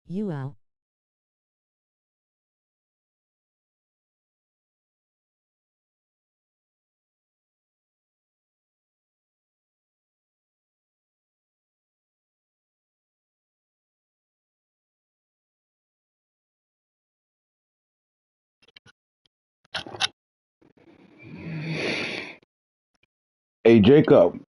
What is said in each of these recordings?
You out. Hey Jacob,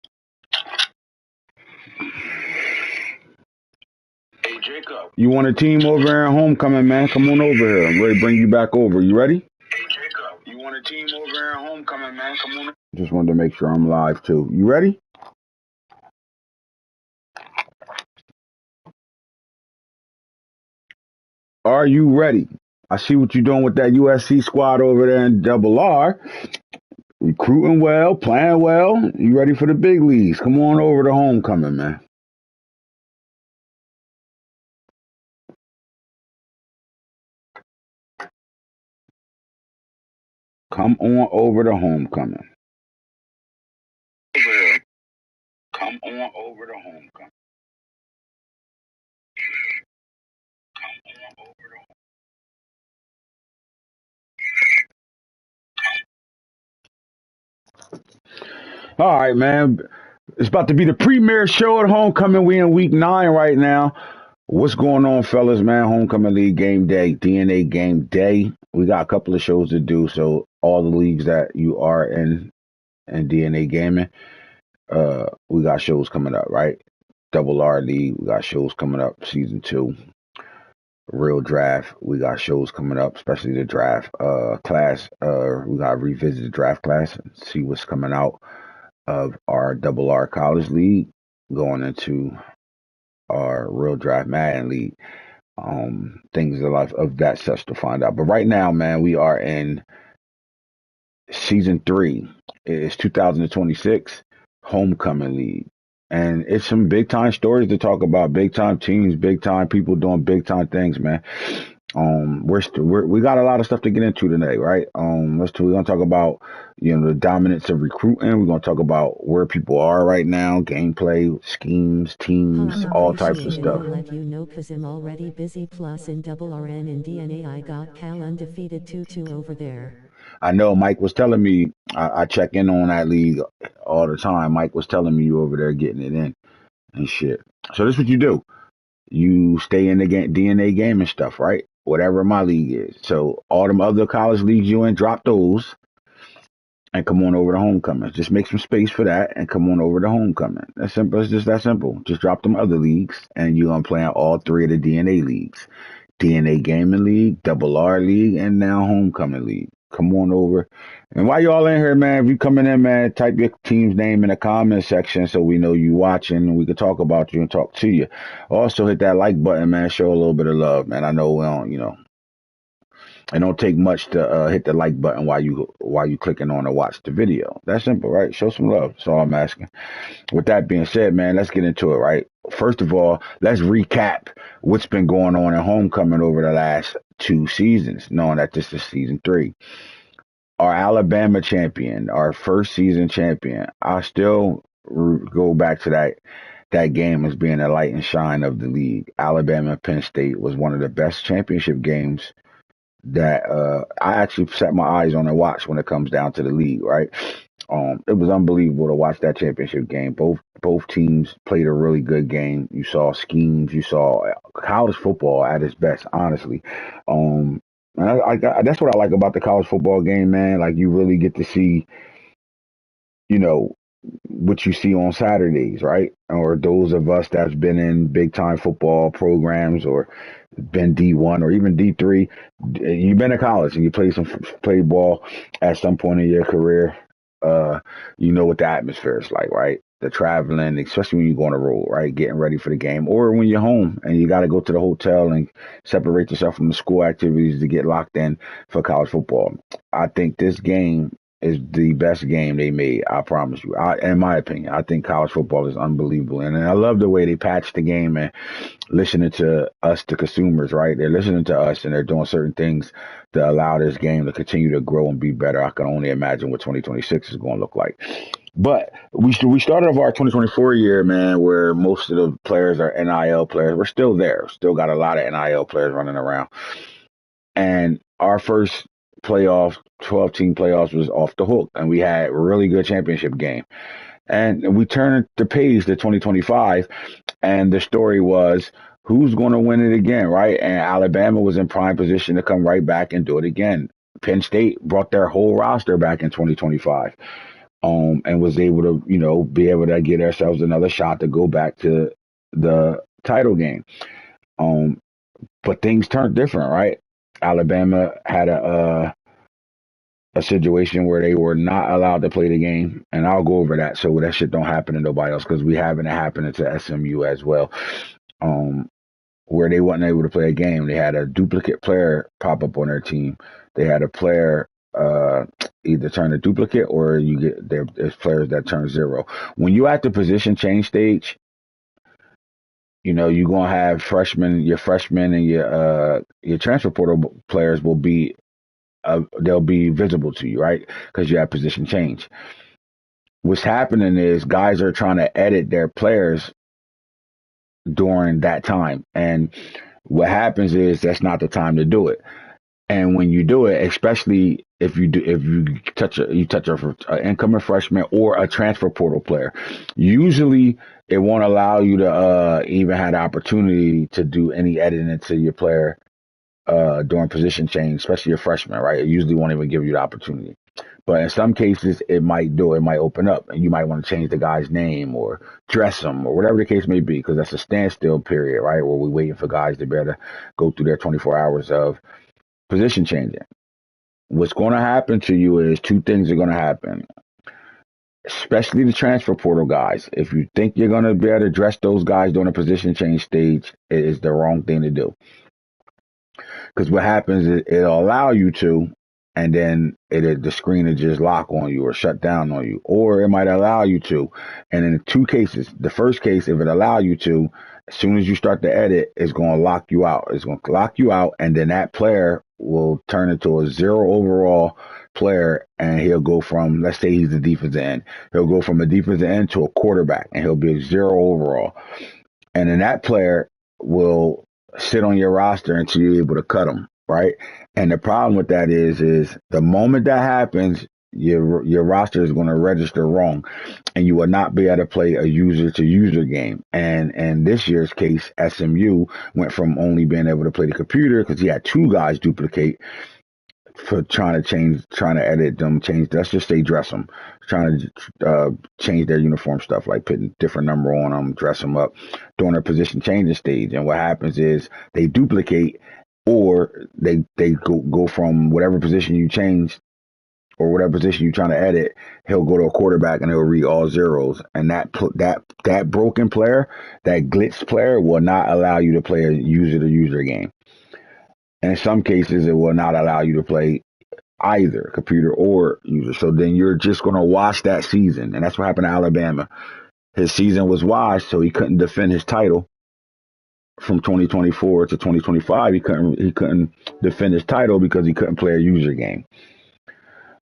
you want a team over here at homecoming, man? Come on over here. I'm ready to bring you back over. You ready? Just wanted to make sure I'm live too. You ready? Are you ready? I see what you're doing with that USC squad over there in Double R. Recruiting well, playing well. You ready for the big leagues? Come on over to homecoming, man. Come on over to homecoming. Come on over to homecoming. All right, man. It's about to be the premier show at homecoming. We in week 9 right now. What's going on, fellas, man? Homecoming League game day, DNA game day. We got a couple of shows to do, so all the leagues that you are in and DNA gaming, we got shows coming up, right? Double R League, we got shows coming up, season 2. Real draft, we got shows coming up, especially the draft class. We gotta revisit the draft class and see what's coming out of our Double R College League going into our Real Draft Madden League. Things of that such to find out. But right now, man, we are in season 3. It's 2026 Homecoming League. And it's some big time stories to talk about, big time teams, big time people doing big time things, man. We got a lot of stuff to get into today, right? We're gonna talk about the dominance of recruiting. We're gonna talk about where people are right now, gameplay, schemes, teams, all types of Appreciated. stuff. I'll let you know cause I'm already busy. Plus in double RN and DNA I got Cal undefeated 2-2 over there. I know Mike was telling me I check in on that league all the time. Mike was telling me you over there getting it in and shit. So this is what you do. You stay in the DNA game and stuff, right? Whatever my league is. So all them other college leagues you in, drop those and come on over to homecoming. Just make some space for that and come on over to homecoming. That's simple. It's just that simple. Just drop them other leagues and you're gonna play in all 3 of the DNA leagues. DNA Gaming League, Double R League, and now Homecoming League. Come on over. And while y'all in here, man, if you coming in, man, type your team's name in the comment section so we know you watching and we can talk about you and talk to you. Also hit that like button, man. Show a little bit of love, man. I know we don't, it don't take much to hit the like button while you clicking on to watch the video. That's simple, right? Show some love. That's all I'm asking. With that being said, man, let's get into it, right? First of all, let's recap what's been going on in homecoming over the last 2 seasons, knowing that this is season 3. Our Alabama champion, our first season champion, I still go back to that game as being a light and shine of the league. Alabama Penn State was one of the best championship games that I actually set my eyes on and watch when it comes down to the league, right? It was unbelievable to watch that championship game. Both teams played a really good game. You saw schemes. You saw college football at its best, honestly. And that's what I like about the college football game, man. Like you really get to see, you know, what you see on Saturdays, right? Or those of us that's been in big time football programs or been D1 or even D3, you've been to college and you played ball at some point in your career. You know what the atmosphere is like, right? The traveling, especially when you go on the road, right? Getting ready for the game, or when you're home and you got to go to the hotel and separate yourself from the school activities to get locked in for college football. I think this game is the best game they made. I promise you. In my opinion, I think college football is unbelievable, and I love the way they patched the game and listening to us, the consumers. Right, they're listening to us and they're doing certain things to allow this game to continue to grow and be better. I can only imagine what 2026 is going to look like. But we started off our 2024 year, man, where most of the players are NIL players. We're still there. Still got a lot of NIL players running around. And our first playoff, 12 team playoffs was off the hook. And we had a really good championship game. And we turned the page to 2025. And the story was who's going to win it again, right? And Alabama was in prime position to come right back and do it again. Penn State brought their whole roster back in 2025, and was able to, be able to get ourselves another shot to go back to the title game. Um, but things turned different, right? Alabama had a situation where they were not allowed to play the game, and I'll go over that so that shit don't happen to nobody else because we having it happen to SMU as well. Um, where they wasn't able to play a game. They had a duplicate player pop up on their team. They had a player either turn a duplicate or there's players that turn zero. When you at the position change stage, you're gonna have your freshmen and your transfer portal players will be they'll be visible to you, right? Because you have position change. What's happening is guys are trying to edit their players during that time, and what happens is that's not the time to do it. And when you do it, especially if you touch a incoming freshman or a transfer portal player, usually it won't allow you to even have the opportunity to do any editing to your player during position change, especially your freshman, right? It usually won't even give you the opportunity. But in some cases, it might open up, and you might want to change the guy's name or dress him or whatever the case may be, because that's a standstill period, right? Where we're waiting for guys to be able to go through their 24 hours of position changing. What's going to happen to you is two things are going to happen, especially the transfer portal guys. If you think you're going to be able to dress those guys during a position change stage, it is the wrong thing to do. Because what happens is it'll allow you to, and then the screen will just lock on you or shut down on you, or it might allow you to. And in two cases, the first case, if it allow you to, as soon as you start to edit, it's going to lock you out. It's going to lock you out, and then that player will turn into a zero overall player, and he'll go from, let's say he's a defensive end, he'll go from a defensive end to a quarterback, and he'll be a zero overall. And then that player will sit on your roster until you're able to cut him, right? And the problem with that is the moment that happens, your roster is going to register wrong, and you will not be able to play a user to user game. And in this year's case, SMU went from only being able to play the computer because he had two guys duplicate for trying to edit them, let's just say dress them, trying to change their uniform stuff, like putting different number on them, dress them up during their position changing stage. And what happens is they duplicate, or they go from whatever position you change or whatever position you're trying to edit, he'll go to a quarterback and he'll read all zeros. And that broken player, that glitched player, will not allow you to play a user to user game. And in some cases, it will not allow you to play either computer or user. So then you're just going to wash that season. And that's what happened to Alabama. His season was washed, so he couldn't defend his title from 2024 to 2025. He couldn't defend his title because he couldn't play a user game.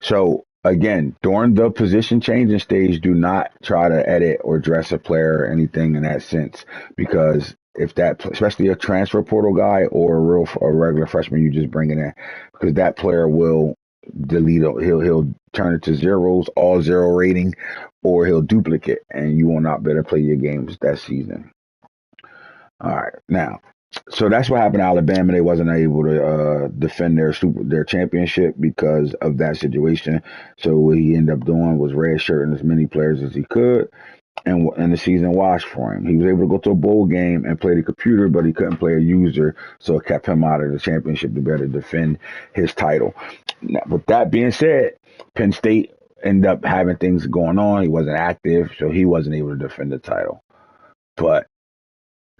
So again, during the position changing stage, do not try to edit or dress a player or anything in that sense, because if that, especially a transfer portal guy or a regular freshman you just bring it in, because that player will delete, he'll turn it to zeros, all zero rating, or he'll duplicate, and you will not be able to play your games that season. All right, now, so that's what happened to Alabama. They wasn't able to defend their championship because of that situation. So what he ended up doing was redshirting as many players as he could, and the season washed for him. He was able to go to a bowl game and play the computer, but he couldn't play a user, so it kept him out of the championship to better defend his title. Now, with that being said, Penn State ended up having things going on. He wasn't active, so he wasn't able to defend the title. But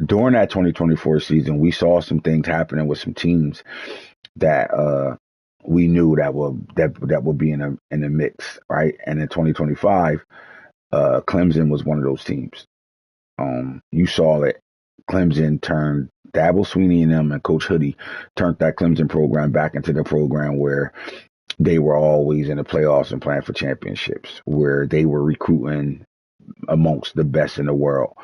during that 2024 season, we saw some things happening with some teams that we knew that would be in the mix, right? And in 2025, Clemson was one of those teams. You saw it. Clemson turned Dabo Swinney and them, and Coach Hoodie turned that Clemson program back into the program where they were always in the playoffs and playing for championships, where they were recruiting amongst the best in the world.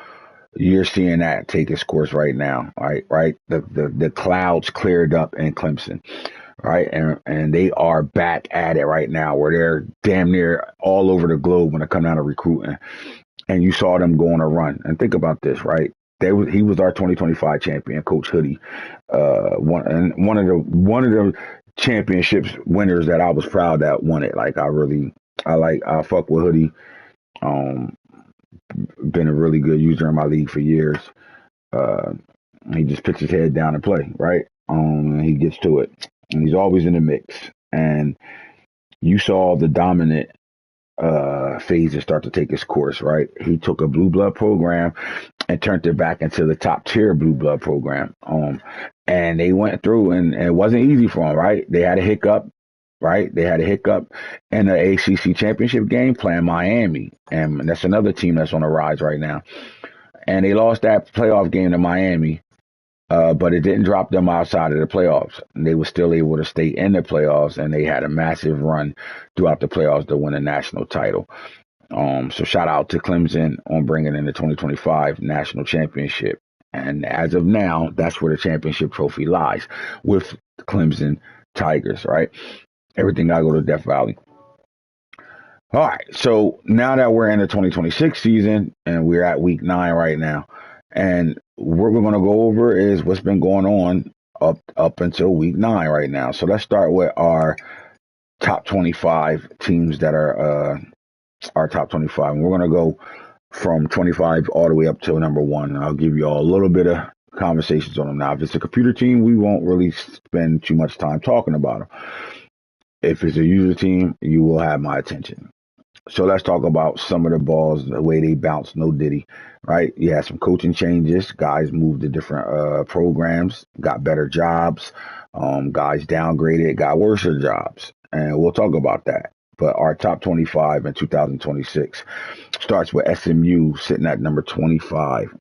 You're seeing that take its course right now, right? Right. The clouds cleared up in Clemson, right? And they are back at it right now, where they're damn near all over the globe when it comes down to recruiting. And you saw them go on a run. And think about this, right? He was our 2025 champion, Coach Hoodie. One of the championships winners that I was proud that won it. Like I fuck with Hoodie. Um, been a really good user in my league for years. Uh, he just puts his head down and play, right? And he gets to it, and he's always in the mix. And you saw the dominant phases start to take its course, right? He took a blue blood program and turned it back into the top tier blue blood program. And they went through, and it wasn't easy for them, right? They had a hiccup, right? They had a hiccup in the ACC championship game playing Miami, and that's another team that's on the rise right now. And they lost that playoff game to Miami, but it didn't drop them outside of the playoffs. They were still able to stay in the playoffs, and they had a massive run throughout the playoffs to win a national title. So shout out to Clemson on bringing in the 2025 national championship. And as of now, that's where the championship trophy lies with Clemson Tigers, right? Everything got to go to Death Valley. All right. So now that we're in the 2026 season and we're at week 9 right now, and what we're going to go over is what's been going on up until week 9 right now. So let's start with our top 25 teams that are our top 25. And we're going to go from 25 all the way up to number 1. And I'll give you all a little bit of conversations on them. Now, if it's a computer team, we won't really spend too much time talking about them. If it's a user team, you will have my attention. So let's talk about some of the balls, the way they bounce, no diddy, right? You had some coaching changes. Guys moved to different programs, got better jobs. Guys downgraded, got worse jobs. And we'll talk about that. But our top 25 in 2026 starts with SMU sitting at number 25.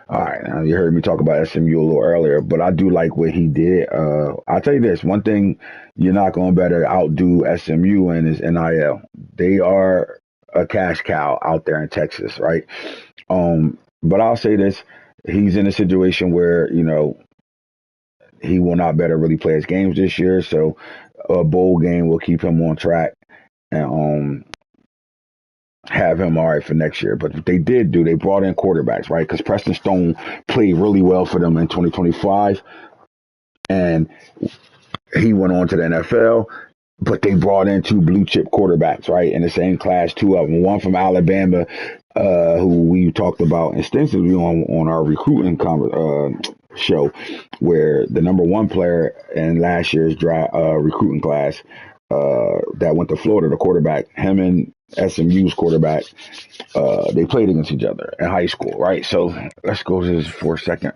All right, now you heard me talk about SMU a little earlier, but I do like what he did. I'll tell you this, one thing you're not going to better outdo SMU in is NIL. They are a cash cow out there in Texas, right? But I'll say this, he's in a situation where, he will not better really play his games this year, so a bowl game will keep him on track and have him all right for next year. But what they did do, they brought in quarterbacks, right? Because Preston Stone played really well for them in 2025, and he went on to the NFL. But they brought in 2 blue chip quarterbacks, right, in the same class, 2 of them. One from Alabama, who we talked about extensively on our recruiting show, where the number 1 player in last year's recruiting class that went to Florida, the quarterback, him and SMU's quarterback, they played against each other in high school, right? So let's go to this for a second.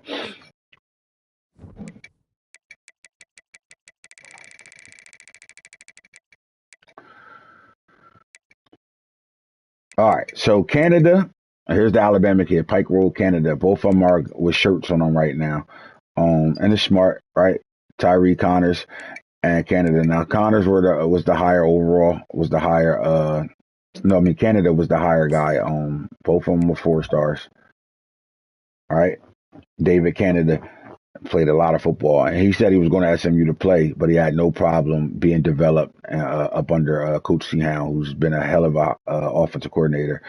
All right, so Canada, here's the Alabama kid, Pike Road, Canada. Both of them are with shirts on them right now. And it's smart, right? Tyree Connors and Canada. Now Connors was the higher overall, was the higher no, I mean Canada was the higher guy. Both of them were 4 stars. All right. David Canada played a lot of football, and he said he was going to SMU to play, but he had no problem being developed up under Coach Seahound, who's been a hell of a offensive coordinator,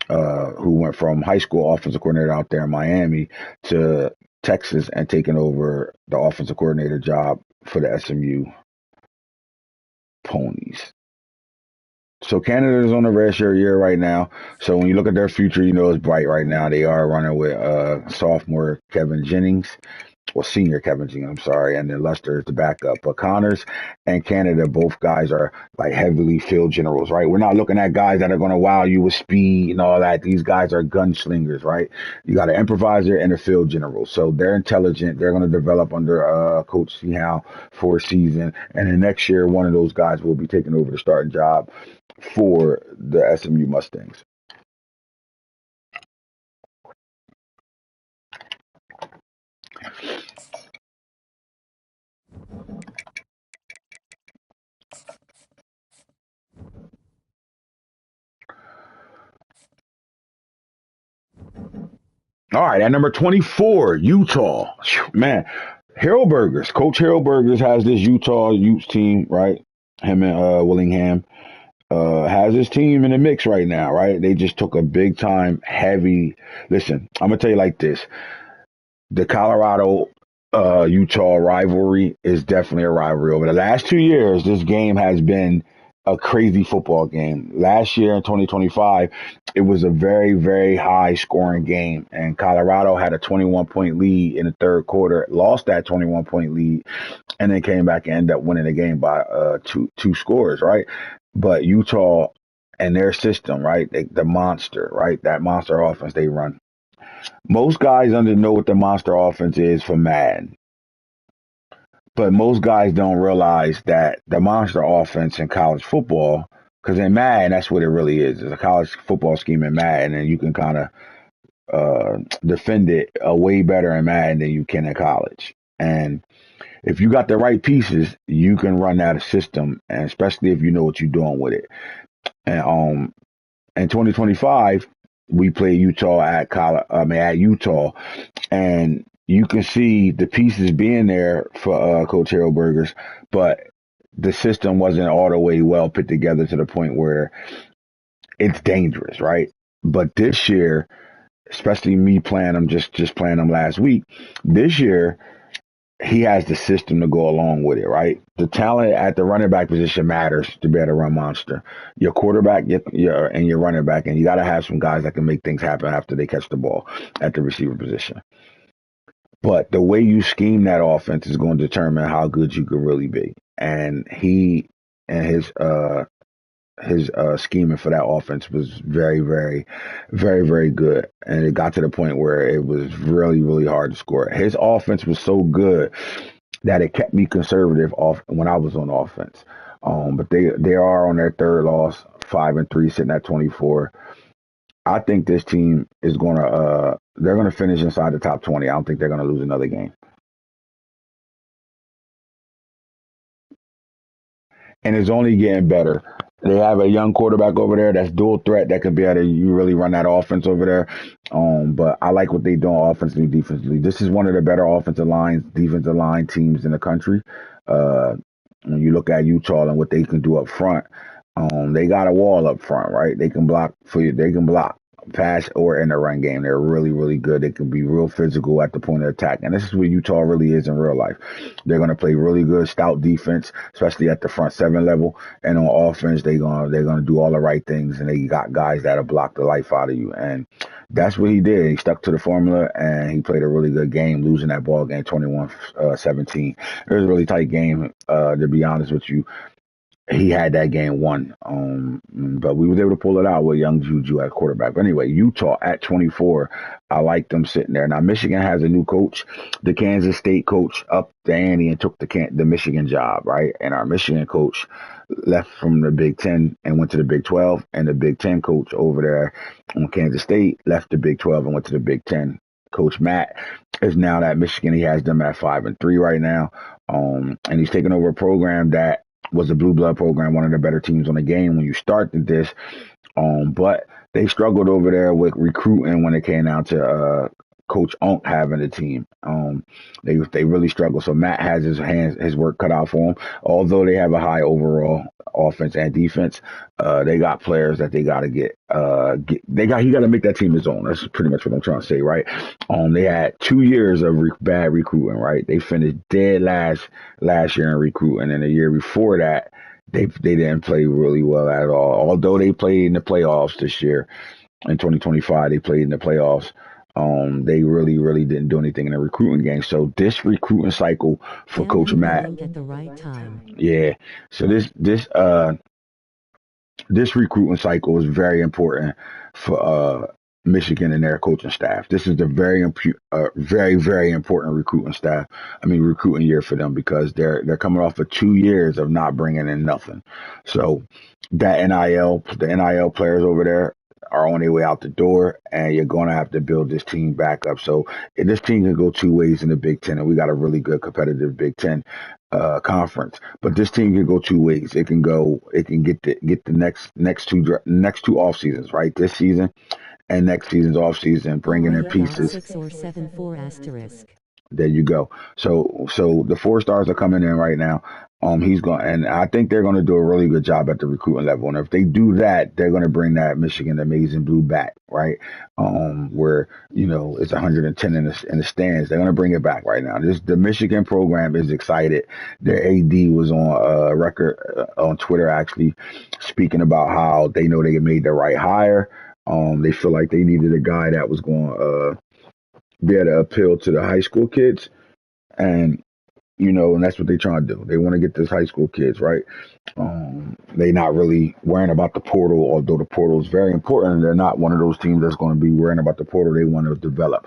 who went from high school offensive coordinator out there in Miami to Texas and taking over the offensive coordinator job for the SMU Ponies. So Canada is on a redshirt year right now. So when you look at their future, it's bright right now. They are running with sophomore Kevin Jennings, or senior Kevin Jennings, I'm sorry, and then Lester is the backup. But Connors and Canada, both guys are like heavily field generals, right? We're not looking at guys that are going to wow you with speed and all that. These guys are gunslingers, right? You got an improviser and a field general. So they're intelligent. They're going to develop under Coach Seahound for a season. And then next year, one of those guys will be taking over the starting job for the SMU Mustangs. All right, at number 24, Utah. Man, Harold Burgers. Coach Harold Burgers has this Utah Utes team, right? Him and Willingham has his team in the mix right now, right? They just took a big time heavy. Listen, I'm gonna tell you like this: the Colorado Utah rivalry is definitely a rivalry. Over the last 2 years, this game has been a crazy football game. Last year in 2025, it was a very, very high scoring game, and Colorado had a 21-point lead in the third quarter, lost that 21-point lead, and then came back and ended up winning the game by two scores, right? But Utah and their system, right? The monster, right? That monster offense they run. Most guys under know what the monster offense is for Madden, but most guys don't realize that the monster offense in college football, because in Madden, that's what it really is. It's a college football scheme in Madden, and you can kind of defend it way better in Madden than you can in college. And if you got the right pieces, you can run that system, and especially if you know what you're doing with it. And in 2025, we played Utah at Utah, and you can see the pieces being there for Coach Harold Burgers, but the system wasn't all the way well put together to the point where it's dangerous, right? But this year, especially me playing them, just playing them last week, this year he has the system to go along with it, right? The talent at the running back position matters to be able to run monster. Your quarterback, and your running back, and you got to have some guys that can make things happen after they catch the ball at the receiver position. But the way you scheme that offense is going to determine how good you can really be. And he and his scheming for that offense was very, very, very, very good. And it got to the point where it was really, really hard to score. His offense was so good that it kept me conservative off when I was on offense. But they are on their third loss, 5-3, sitting at 24. I think this team is gonna they're gonna finish inside the top 20. I don't think they're gonna lose another game. And it's only getting better. They have a young quarterback over there that's dual threat that could be able to you really run that offense over there. But I like what they do offensively, defensively. This is one of the better defensive line teams in the country. Uh, when you look at Utah and what they can do up front, they got a wall up front, right? They can block for you. They can block pass or in the run game. They're really, really good. They can be real physical at the point of attack. And this is what Utah really is in real life. They're going to play really good, stout defense, especially at the front seven level. And on offense, they're gonna do all the right things. And they got guys that'll block the life out of you. And that's what he did. He stuck to the formula and he played a really good game, losing that ball game 21-17. It was a really tight game, to be honest with you. He had that game won. But we was able to pull it out with young Juju at quarterback. But anyway, Utah at 24, I like them sitting there. Now Michigan has a new coach. The Kansas State coach upped the ante and took the Michigan job, right? And our Michigan coach left from the Big Ten and went to the Big 12, and the Big Ten coach over there on Kansas State left the Big 12 and went to the Big Ten. Coach Matt is now at Michigan. He has them at 5-3 right now. And he's taking over a program that was a blue blood program, one of the better teams on the game when you started this. But they struggled over there with recruiting when it came down to Coach Unk having a team. They really struggle. So Matt has his work cut out for him. Although they have a high overall offense and defense, they got players that they got to get. He got to make that team his own. That's pretty much what I'm trying to say, right? They had 2 years of bad recruiting, right? They finished dead last year in recruiting, and the year before that, they didn't play really well at all. Although they played in the playoffs this year in 2025, they played in the playoffs. They really, really didn't do anything in the recruiting game. So this recruiting cycle for Coach Matt, at the right time. yeah. So this recruiting cycle is very important for Michigan and their coaching staff. This is the very, very important recruiting year for them because they're coming off of 2 years of not bringing in nothing. So the NIL players over there are on their way out the door, and you're going to have to build this team back up. So this team can go two ways in the Big Ten, and we got a really good competitive Big Ten conference. But this team can go two ways. It can get the next two off seasons, right? This season and next season's off season, bringing in Already got pieces. 6 or 7 4 asterisk. There you go. So the 4 stars are coming in right now. He's going, and I think they're going to do a really good job at the recruiting level. And if they do that, they're going to bring that Michigan Amazing Blue back, right? Where it's 110 in the stands. They're going to bring it back right now. The Michigan program is excited. Their AD was on record on Twitter actually speaking about how they know they made the right hire. They feel like they needed a guy that was going to be able to appeal to the high school kids, and and that's what they're trying to do. They want to get this high school kids right. They not really worrying about the portal, although the portal is very important. They're not one of those teams that's going to be worrying about the portal. They want to develop.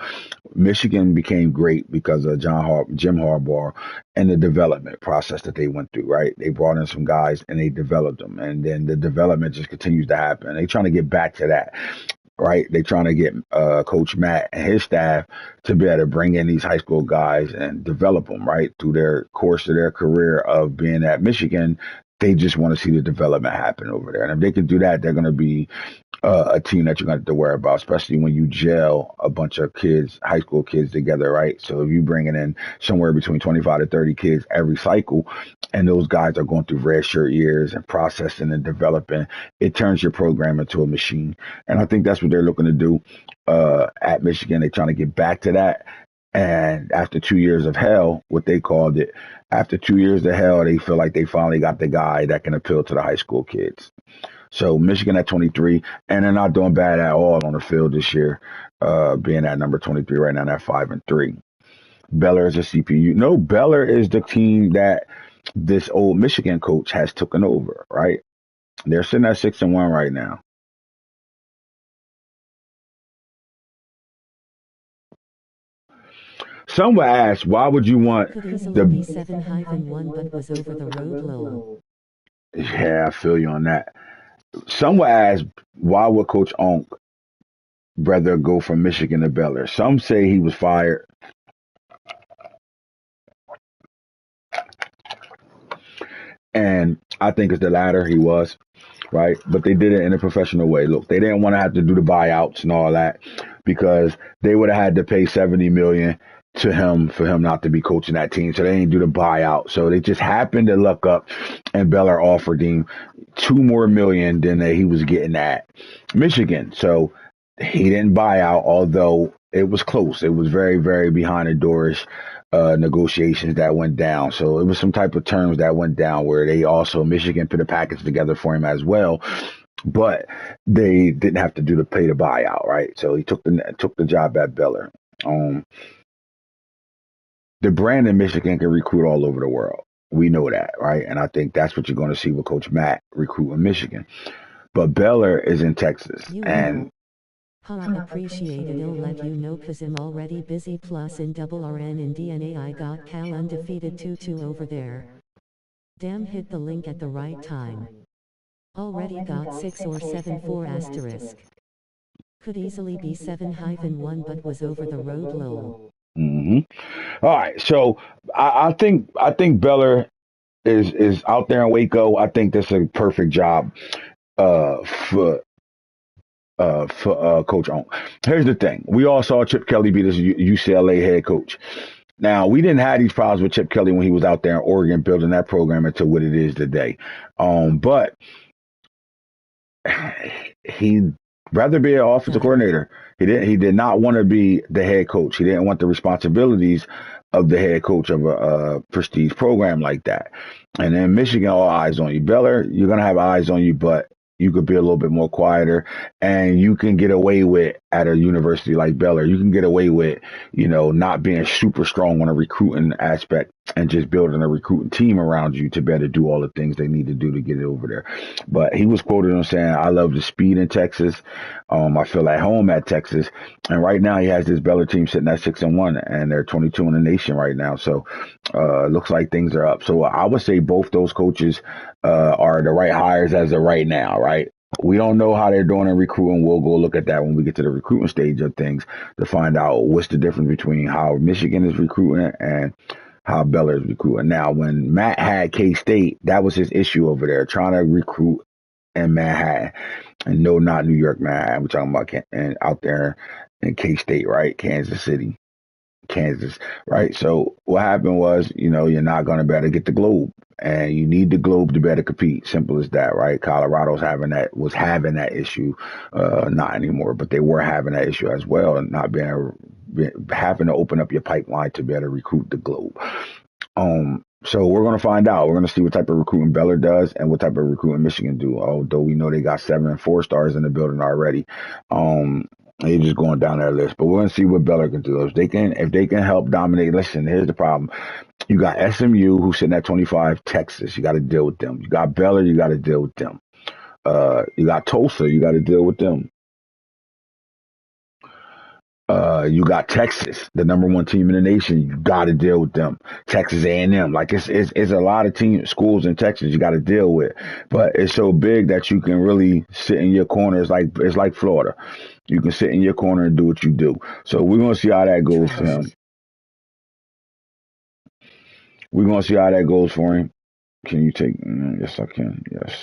Michigan became great because of Jim Harbaugh and the development process that they went through. Right, they brought in some guys and they developed them, and then the development just continues to happen. They're trying to get back to that. Right, they're trying to get Coach Matt and his staff to be able to bring in these high school guys and develop them right through their course of their career of being at Michigan. They just want to see the development happen over there, and if they can do that, they're going to be a team that you're going to have to worry about, especially when you gel a bunch of kids, high school kids together, right? So if you're bringing in somewhere between 25 to 30 kids every cycle, and those guys are going through red shirt years and processing and developing, it turns your program into a machine. And I think that's what they're looking to do at Michigan. They're trying to get back to that. And after 2 years of hell, what they called it, after 2 years of hell, they feel like they finally got the guy that can appeal to the high school kids. So Michigan at 23, and they're not doing bad at all on the field this year, being at number 23 right now, at 5-3. Baylor is a CPU. No, Baylor is the team that this old Michigan coach has taken over, right? They're sitting at 6-1 right now. Someone asked, why would you want Could easily be 7-1 but was over the road lol. Yeah, I feel you on that. Someone asked, why would Coach Onk rather go from Michigan to Baylor? Some say he was fired. And I think it's the latter. He was, right? But they did it in a professional way. Look, they didn't want to have to do the buyouts and all that because they would have had to pay $70 million to him for him not to be coaching that team. So they didn't do the buyout. So they just happened to luck up, and Baylor offered him $2 more million than he was getting at Michigan. So he didn't buy out, although it was close. It was very, very behind the doors negotiations that went down. So it was some type of terms that went down where they also, Michigan put a package together for him as well, but they didn't have to pay the buyout, right? So he took the job at Baylor. The brand in Michigan can recruit all over the world. We know that, right? And I think that's what you're going to see with Coach Matt recruiting Michigan. But Baylor is in Texas, and Appreciate it. I'll let you know cause I'm already busy. Plus in double RN and DNA I got Cal undefeated 2-2 over there. Damn, hit the link at the right time. Already got 6 or 7 4 asterisk. Could easily be 7-1 but was over the road lol. All right, so I think Baylor is out there in Waco. I think that's a perfect job for Coach Onk. Here's the thing: we all saw Chip Kelly be this UCLA head coach. Now, we didn't have these problems with Chip Kelly when he was out there in Oregon building that program into what it is today. But he'd rather be an offensive coordinator. He did not want to be the head coach. He didn't want the responsibilities of the head coach of a prestige program like that. And then Michigan, all eyes on you. Baylor, you're going to have eyes on you, but you could be a little bit more quieter, and you can get away with, at a university like Baylor, you can get away with, not being super strong on a recruiting aspect and just building a recruiting team around you to be able to do all the things they need to do to get it over there. But he was quoted on saying, I love the speed in Texas. I feel at home at Texas. And right now he has this Baylor team sitting at 6-1, and they're 22 in the nation right now. So it looks like things are up. So I would say both those coaches are the right hires as of right now, right? We don't know how they're doing in recruiting. We'll go look at that when we get to the recruiting stage of things to find out what's the difference between how Michigan is recruiting and how Baylor is recruiting. Now, when Matt had K-State, that was his issue over there, trying to recruit in Manhattan. And no, not New York, man. We're talking about and out there in K-State, right? Kansas City, Kansas, right? So what happened was, you're not going to be able to get the Globe, and you need the Globe to better compete. Simple as that, right? Colorado's was having that issue, not anymore, but they were having that issue as well, and not having to open up your pipeline to be able to recruit the Globe. So we're going to find out. We're going to see what type of recruiting Baylor does and what type of recruiting Michigan do. Although we know they got 7 and 4 stars in the building already. They're just going down that list, but we're going to see what Baylor can do. If they can help dominate. Listen, here's the problem. You got SMU who's sitting at 25, Texas. You got to deal with them. You got Baylor. You got to deal with them. You got Tulsa. You got to deal with them. You got Texas, the number 1 team in the nation. You got to deal with them. Texas A&M, like it's a lot of schools in Texas you got to deal with, but it's so big that you can really sit in your corner. It's like Florida. You can sit in your corner and do what you do. So we're gonna see how that goes for him. We're gonna see how that goes for him. Can you take? Yes, I can. Yes.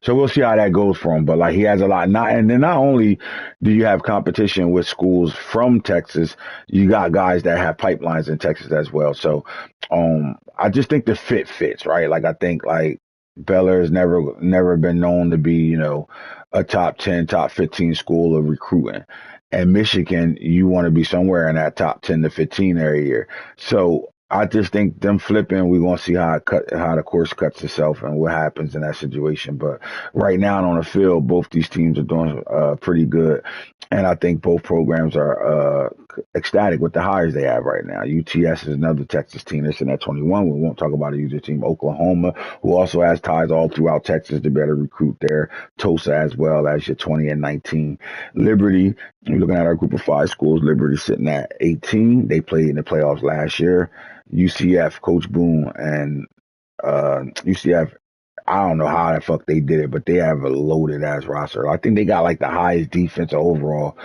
So we'll see how that goes for him. But like he has a lot. And then not only do you have competition with schools from Texas, you got guys that have pipelines in Texas as well. So I just think the fit fits, right? Like I think like Baylor has never been known to be, a top 10, top 15 school of recruiting. And Michigan, you want to be somewhere in that top 10 to 15 area. So I just think them flipping, we're gonna see how the course cuts itself and what happens in that situation. But right now on the field, both these teams are doing pretty good, and I think both programs are ecstatic with the hires they have right now. UTS is another Texas team that's in at 21. We won't talk about a user team. Oklahoma, who also has ties all throughout Texas to better recruit there. Tulsa as well as your 20 and 19. Liberty, we're looking at our group of 5 schools. Liberty sitting at 18. They played in the playoffs last year. UCF, Coach Boone, and UCF, I don't know how the fuck they did it, but they have a loaded ass roster. I think they got like the highest defense overall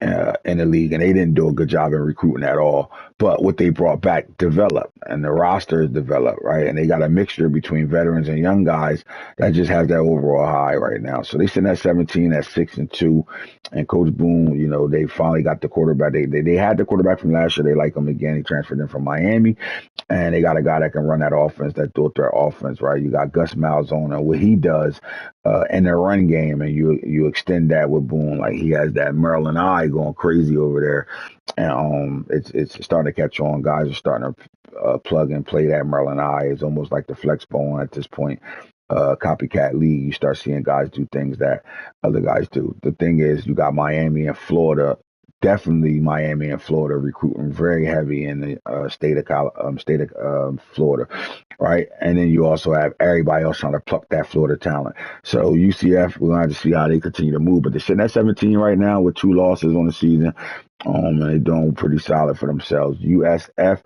in the league, and they didn't do a good job in recruiting at all. But what they brought back developed, and the roster is developed, right? And they got a mixture between veterans and young guys that just has that overall high right now. So they sitting at 17 at 6-2, and Coach Boone, they finally got the quarterback. They had the quarterback from last year. They like him again. He transferred in from Miami, and they got a guy that can run that offense, that dual threat offense, right? You got Gus Malzahn and what he does in their run game, and you extend that with Boone. Like he has that Maryland eye going crazy over there, and it's starting to catch on. Guys are starting to plug and play that Maryland eye. It's almost like the flex bone at this point. Copycat league, you start seeing guys do things that other guys do. The thing is, you got Miami and Florida. Definitely Miami and Florida recruiting very heavy in the state of Florida, right? And then you also have everybody else trying to pluck that Florida talent. So UCF, we're going to have to see how they continue to move. But they're sitting at 17 right now with 2 losses on the season. And they're doing pretty solid for themselves. USF,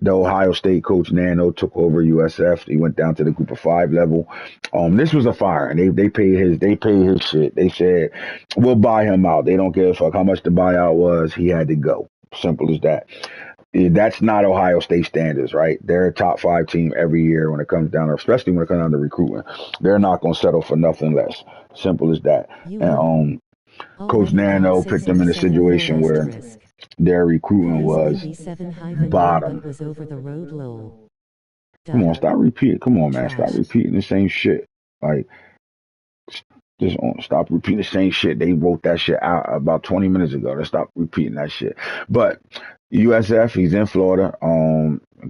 the Ohio State coach Nano took over USF. He went down to the group of 5 level. This was a fire, and they paid his shit. They said, we'll buy him out. They don't give a fuck how much the buyout was. He had to go. Simple as that. That's not Ohio State standards, right? They're a top 5 team every year when it comes down, especially when it comes down to recruitment. They're not going to settle for nothing less. Simple as that. And Coach Nano put them in a situation where their recruiting was bottom. Come on, stop repeating. Come on, man, stop repeating the same shit. Like, just stop repeating the same shit. They wrote that shit out about 20 minutes ago. Let's stop repeating that shit. But USF, he's in Florida.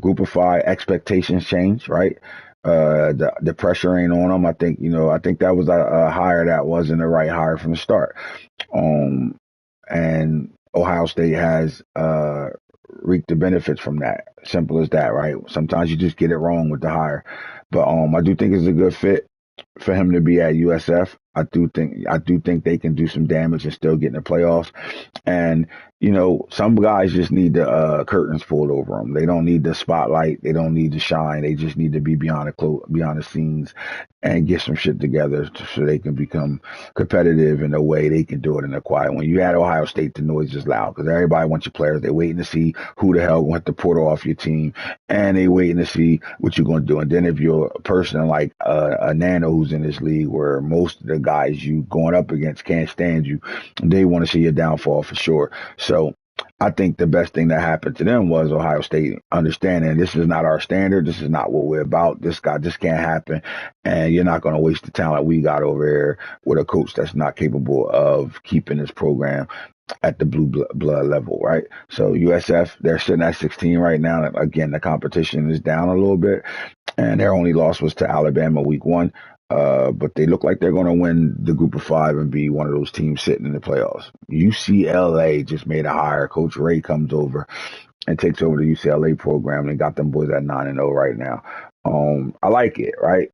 Group of 5, expectations change, right? The pressure ain't on him. I think that was a hire that wasn't the right hire from the start. And Ohio State has reaped the benefits from that. Simple as that, right? Sometimes you just get it wrong with the hire. But I do think it's a good fit for him to be at USF. I do think they can do some damage and still get in the playoffs. And some guys just need the curtains pulled over them. They don't need the spotlight. They don't need to shine. They just need to be beyond the scenes and get some shit together so they can become competitive in a way they can do it in a quiet. When you at Ohio State, the noise is loud because everybody wants your players. They're waiting to see who the hell wants to portal off your team, and they waiting to see what you're going to do. And then if you're a person like a Nano rules in this league where most of the guys you going up against can't stand you. They want to see your downfall for sure. So I think the best thing that happened to them was Ohio State understanding this is not our standard. This is not what we're about. This can't happen. And you're not going to waste the talent we got over here with a coach that's not capable of keeping this program at the blood level, right? So USF, they're sitting at 16 right now. Again, the competition is down a little bit, and their only loss was to Alabama week 1. But they look like they're going to win the group of 5 and be one of those teams sitting in the playoffs. UCLA just made a hire. Coach Ray comes over and takes over the UCLA program and got them boys at 9-0 right now. I like it, right?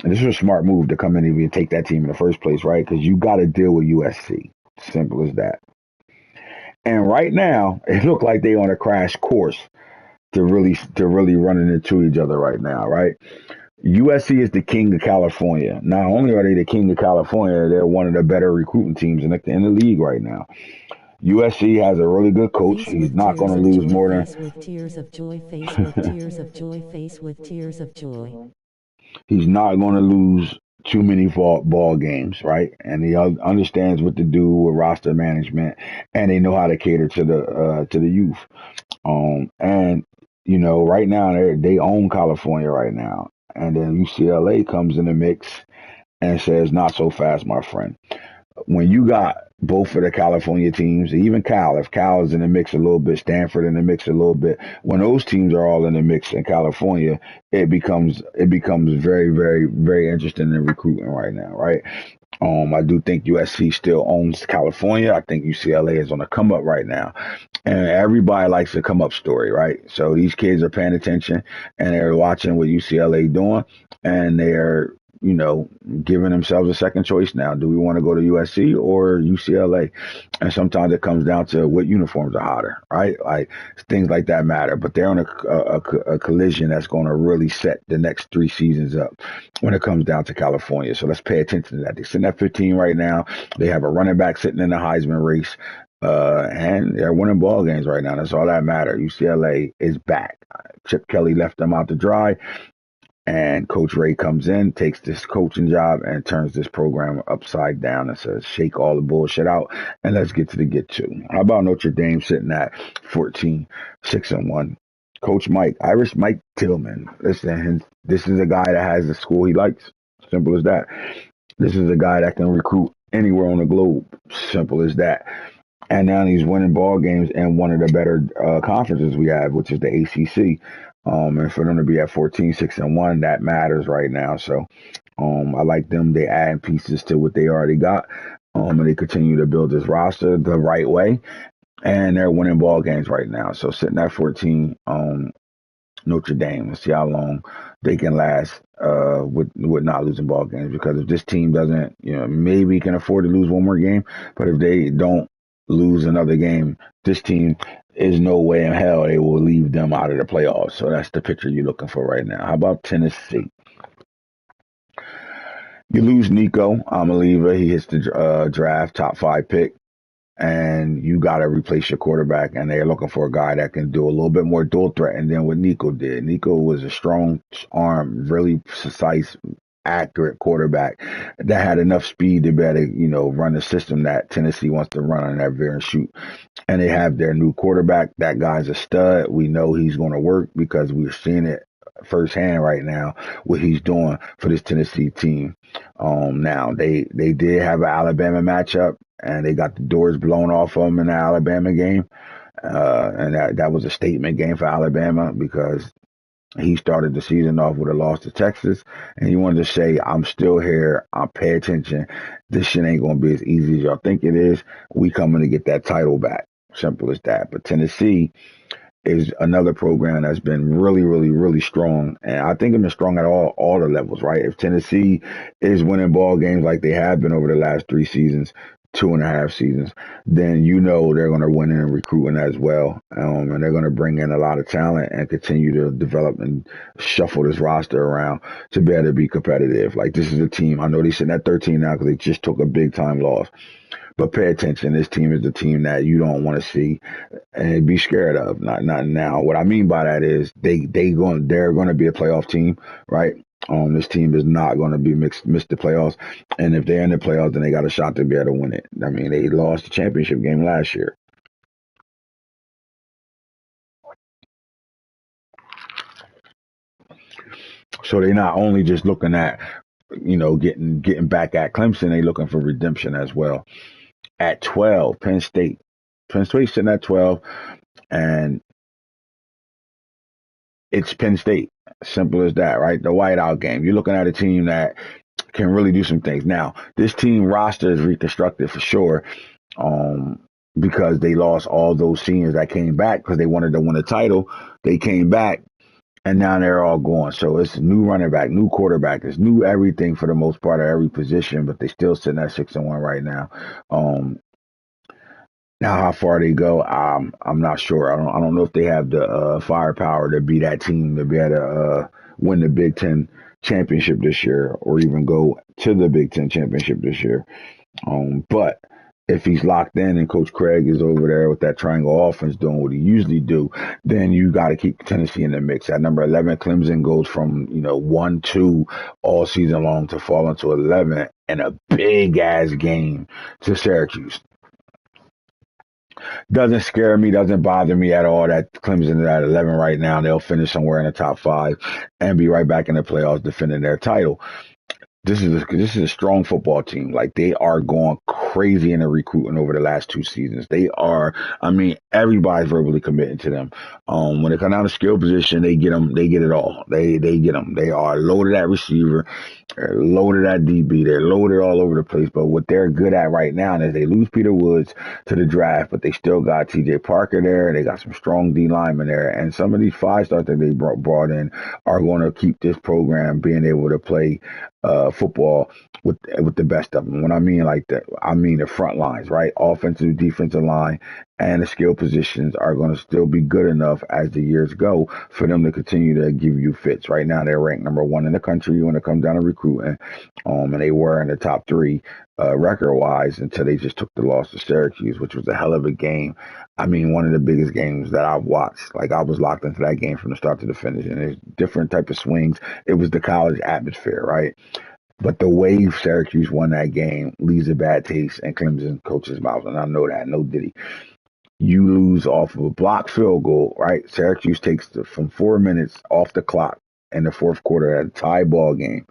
This was a smart move to come in and even take that team in the first place, right? Because you got to deal with USC. Simple as that. And right now, it looked like they're on a crash course to really running into each other right now, right? USC is the king of California. Not only are they the king of California, they're one of the better recruiting teams in the league right now. USC has a really good coach. Face He's with not going tears to of lose joy, more than. face with tears of joy, face with tears of joy, face with tears of joy. He's not going to lose too many ball games, right? And he understands what to do with roster management, and they know how to cater to the youth. And you know, right now they own California right now, and then UCLA comes in the mix and says, "Not so fast, my friend." When you got both of the California teams, even Cal, if Cal is in the mix a little bit, Stanford in the mix a little bit, when those teams are all in the mix in California, it becomes very, very, very interesting in recruiting right now, right? I do think USC still owns California. I think UCLA is on the come up right now. And everybody likes a come up story, right? So these kids are paying attention and they're watching what UCLA doing, and they're, you know, giving themselves a second choice now. Do we want to go to USC or UCLA? And sometimes it comes down to what uniforms are hotter, right? Like things like that matter. But they're on a collision that's going to really set the next 3 seasons up when it comes down to California. So let's pay attention to that. They're sitting at 15 right now. They have a running back sitting in the Heisman race. And they're winning ball games right now. That's all that matters. UCLA is back. Chip Kelly left them out to dry. And Coach Ray comes in, takes this coaching job, and turns this program upside down and says, shake all the bullshit out, and let's get to the get to. How about Notre Dame sitting at 14, 6-1? Coach Mike, Irish Mike Tillman. Listen, this is a guy that has the school he likes. Simple as that. This is a guy that can recruit anywhere on the globe. Simple as that. And now he's winning ball games in one of the better conferences we have, which is the ACC. And for them to be at 14, 6-1, that matters right now. So I like them. They add pieces to what they already got. And they continue to build this roster the right way. And they're winning ball games right now. So sitting at 14, Notre Dame. Let's see how long they can last with not losing ball games. Because if this team doesn't, you know, maybe can afford to lose one more game. But if they don't lose another game, this team is no way in hell they will leave them out of the playoffs. So that's the picture you're looking for right now. How about Tennessee? You lose Nico Amaliva. He hits the draft top 5 pick. And you got to replace your quarterback. And they're looking for a guy that can do a little bit more dual threat than what Nico did. Nico was a strong arm, really precise, accurate quarterback that had enough speed to better, you know, run the system that Tennessee wants to run on that veer and shoot. And they have their new quarterback. That guy's a stud. We know he's going to work because we're seeing it firsthand right now what he's doing for this Tennessee team. Now they did have an Alabama matchup and they got the doors blown off of them in the Alabama game. And that was a statement game for Alabama because he started the season off with a loss to Texas, and he wanted to say, I'm still here. I'll pay attention. This shit ain't going to be as easy as y'all think it is. We coming to get that title back. Simple as that. But Tennessee is another program that's been really, really, really strong. And I think it's been strong at all the levels, right? If Tennessee is winning ball games like they have been over the last 3 seasons, 2.5 seasons, then you know they're going to win in recruiting as well. And they're going to bring in a lot of talent and continue to develop and shuffle this roster around to be able to be competitive. Like, this is a team, I know they're sitting at 13 now because they just took a big time loss. But pay attention. This team is the team that you don't want to see and be scared of. Not now. What I mean by that is they're going to be a playoff team, right? This team is not going to be miss the playoffs, and if they're in the playoffs, then they got a shot to be able to win it. I mean, they lost the championship game last year, so they're not only just looking at getting back at Clemson, they looking for redemption as well. At 12, Penn State sitting at 12, and it's Penn State. Simple as that, right? The whiteout game. You're looking at a team that can really do some things. Now, this team roster is reconstructed for sure, um, because they lost all those seniors that came back because they wanted to win a title. They came back, and now they're all gone. So it's new running back, new quarterback. It's new everything for the most part of every position, but they still sitting at 6-1 right now. Um, Now, how far they go, I'm not sure. I don't know if they have the firepower to be that team to be able to win the Big Ten championship this year, or even go to the Big Ten championship this year. But if he's locked in and Coach Craig is over there with that triangle offense doing what he usually do, then you got to keep Tennessee in the mix. At number 11, Clemson goes from 1-2 all season long to falling to 11 in a big ass game to Syracuse. Doesn't scare me, doesn't bother me at all that Clemson is at 11 right now. They'll finish somewhere in the top five and be right back in the playoffs defending their title. This is a strong football team. Like, they are going crazy in the recruiting over the last 2 seasons. They are. I mean, everybody's verbally committing to them. When it comes down to skill position, they get them. They get it all. They get them. They are loaded at receiver. They're loaded at DB. They're loaded all over the place. But what they're good at right now is they lose Peter Woods to the draft, but they still got T.J. Parker there. They got some strong D linemen there, and some of these 5 stars that they brought in are going to keep this program being able to play football with the best of them. When I mean like that, I mean the front lines, right? Offensive, defensive line, and the skill positions are going to still be good enough as the years go for them to continue to give you fits. Right now, they're ranked number 1 in the country when it comes down to recruiting, and they were in the top 3 record-wise until they just took the loss to Syracuse, which was a hell of a game. I mean, one of the biggest games that I've watched. Like, I was locked into that game from the start to the finish, and there's different type of swings. It was the college atmosphere, right? But the way Syracuse won that game leaves a bad taste in Clemson coach's mouth, and I know that. No diddy. You lose off of a blocked field goal, right? Syracuse takes from 4 minutes off the clock in the fourth quarter at a tie ball game.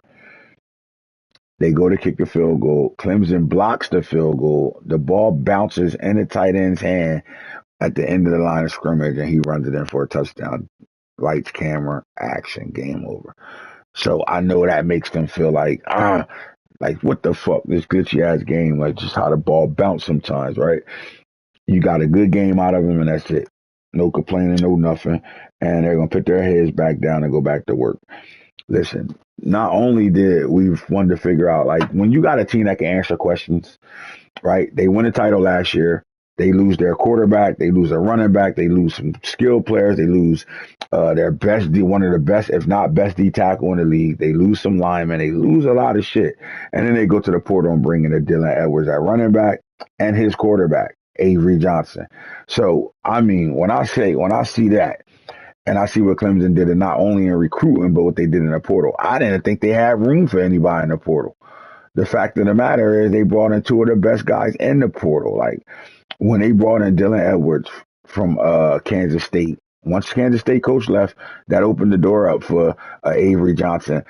They go to kick the field goal. Clemson blocks the field goal. The ball bounces in the tight end's hand at the end of the line of scrimmage, and he runs it in for a touchdown. Lights, camera, action, game over. So I know that makes them feel like what the fuck, this glitchy ass game, like just how the ball bounce sometimes, right? You got a good game out of them, and that's it. No complaining, no nothing, and they're gonna put their heads back down and go back to work. Listen, not only did we wanted to figure out, like, when you got a team that can answer questions, right? They win the title last year. They lose their quarterback. They lose their running back. They lose some skilled players. They lose their one of the best, if not best, D tackle in the league. They lose some linemen. They lose a lot of shit. And then they go to the portal and bring in a Dylan Edwards at running back and his quarterback, Avery Johnson. So, I mean, when I see that, and I see what Clemson did, and not only in recruiting, but what they did in the portal, I didn't think they had room for anybody in the portal. The fact of the matter is they brought in 2 of the best guys in the portal. Like, when they brought in Dylan Edwards from Kansas State, once Kansas State coach left, that opened the door up for Avery Johnson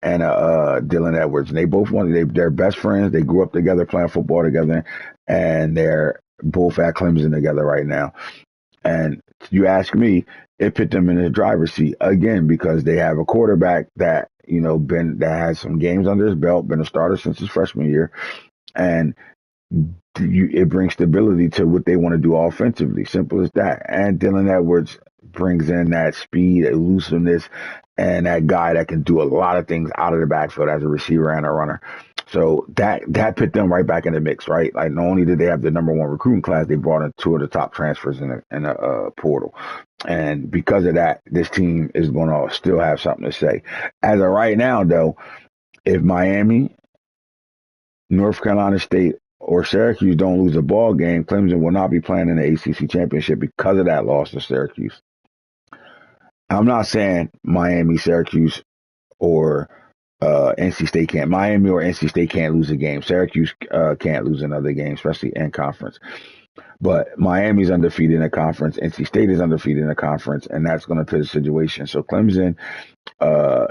and Dylan Edwards. And they both they're best friends. They grew up together playing football together, and they're both at Clemson together right now. And you ask me, it put them in the driver's seat again because they have a quarterback that that has some games under his belt, been a starter since his freshman year, and it brings stability to what they want to do offensively. Simple as that. And Dylan Edwards brings in that speed, elusiveness, and that guy that can do a lot of things out of the backfield as a receiver and a runner. So that put them right back in the mix, right? Like, not only did they have the number 1 recruiting class, they brought in 2 of the top transfers in the portal. And because of that, this team is going to still have something to say. As of right now, though, if Miami, North Carolina State, or Syracuse don't lose a ball game, Clemson will not be playing in the ACC championship because of that loss to Syracuse. I'm not saying Miami, Syracuse, or NC State can't. Miami or NC State can't lose a game. Syracuse can't lose another game, especially in conference. But Miami's undefeated in the conference. NC State is undefeated in the conference, and that's going to put the situation. So Clemson,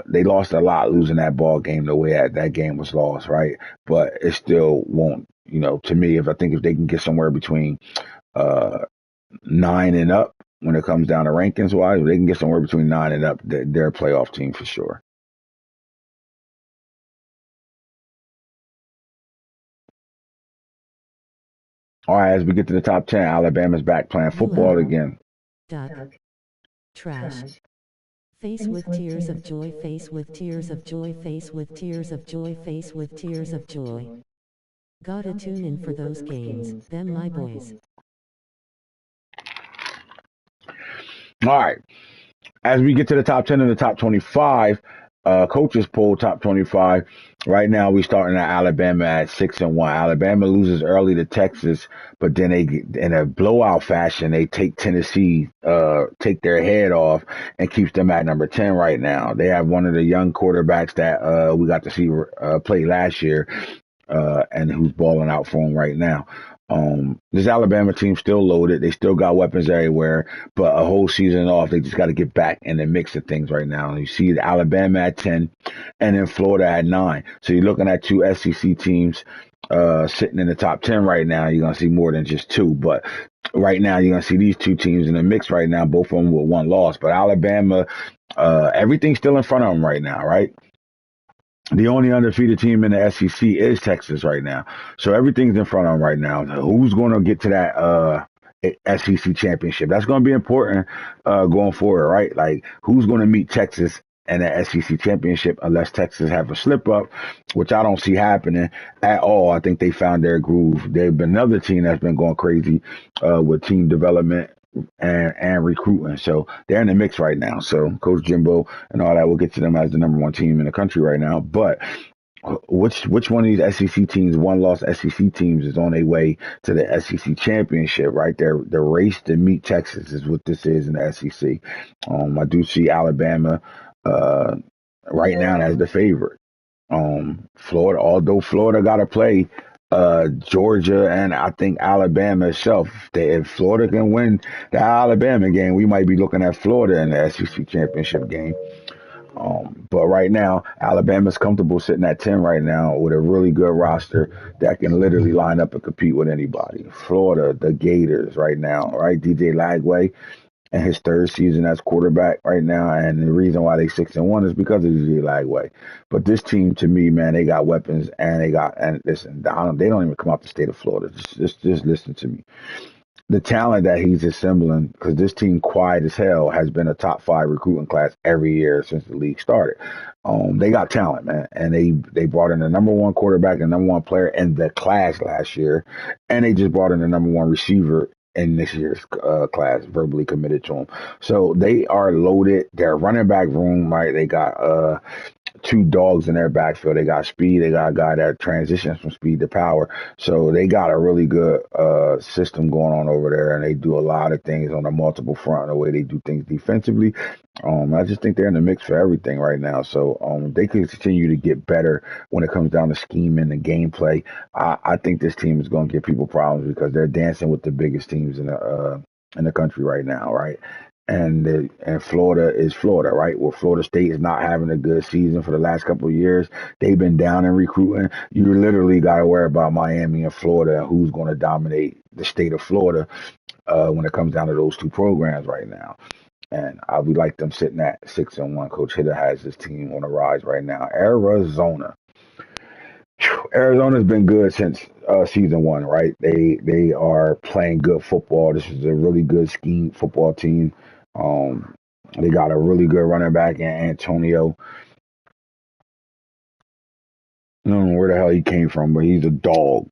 they lost a lot losing that ball game the way that game was lost, right? But it still won't, to me, if they can get somewhere between uh, 9 and up when it comes down to rankings wise, if they can get somewhere between 9 and up, they're a playoff team for sure. All right, as we get to the top 10, Alabama's back playing football again. Duck. Trash. Face with tears of joy, face with tears of joy, face with tears of joy, face with tears of joy. Gotta tune in for those games, them my boys. All right. As we get to the top 10 and the top 25, coaches poll top 25. Right now, we starting at Alabama at 6-1. Alabama loses early to Texas, but then they, in a blowout fashion, they take Tennessee, take their head off, and keeps them at number 10 right now. They have one of the young quarterbacks that we got to see play last year, and who's balling out for them right now. This Alabama team still loaded. They still got weapons everywhere, but a whole season off, they just got to get back in the mix of things right now. You see Alabama at 10 and then Florida at 9. So you're looking at two SEC teams sitting in the top 10 right now. You're going to see more than just two, but right now you're going to see these two teams in the mix right now, both of them with one loss. But Alabama, everything's still in front of them right now, right? The only undefeated team in the SEC is Texas right now. So everything's in front of them right now. Who's going to get to that SEC championship? That's going to be important going forward, right? Like, who's going to meet Texas in the SEC championship unless Texas have a slip up, which I don't see happening at all. I think they found their groove. They've been another team that's been going crazy with team development and recruiting. So they're in the mix right now. So Coach Jimbo and all that will get to them as the number one team in the country right now. But which one of these SEC teams, one loss SEC teams, is on their way to the SEC championship, right? The race to meet Texas is what this is in the SEC. I do see Alabama right now as the favorite. Florida, although Florida got to play Georgia and I think Alabama itself. If Florida can win the Alabama game, we might be looking at Florida in the SEC championship game. But right now, Alabama's comfortable sitting at 10 right now with a really good roster that can literally line up and compete with anybody. Florida, the Gators right now, right? DJ Lagway in his third season as quarterback right now, and the reason why they 6-1 is because of DJ Lagway. But this team, to me, man, they got weapons and listen, they don't even come out the state of Florida. Just listen to me. The talent that he's assembling, because this team, quiet as hell, has been a top 5 recruiting class every year since the league started. They got talent, man, and they brought in the number one quarterback and number one player in the class last year, and they just brought in the number one receiver in this year's class, verbally committed to him. So they are loaded. Their running back room, right? They got two dogs in their backfield. They got speed. They got a guy that transitions from speed to power. So they got a really good system going on over there, and they do a lot of things on a multiple front, the way they do things defensively. I just think they're in the mix for everything right now. So they could continue to get better when it comes down to scheming and gameplay. I think this team is going to give people problems because they're dancing with the biggest teams in the country right now, right? And Florida is Florida, right? Well, Florida State is not having a good season for the last couple of years. They've been down in recruiting. You literally got to worry about Miami and Florida and who's going to dominate the state of Florida when it comes down to those two programs right now. And I would like them sitting at 6-1. Coach Hitter has his team on the rise right now. Arizona's been good since season 1, right? They are playing good football. This is a really good scheme football team. They got a really good running back in Antonio. I don't know where the hell he came from, but he's a dog.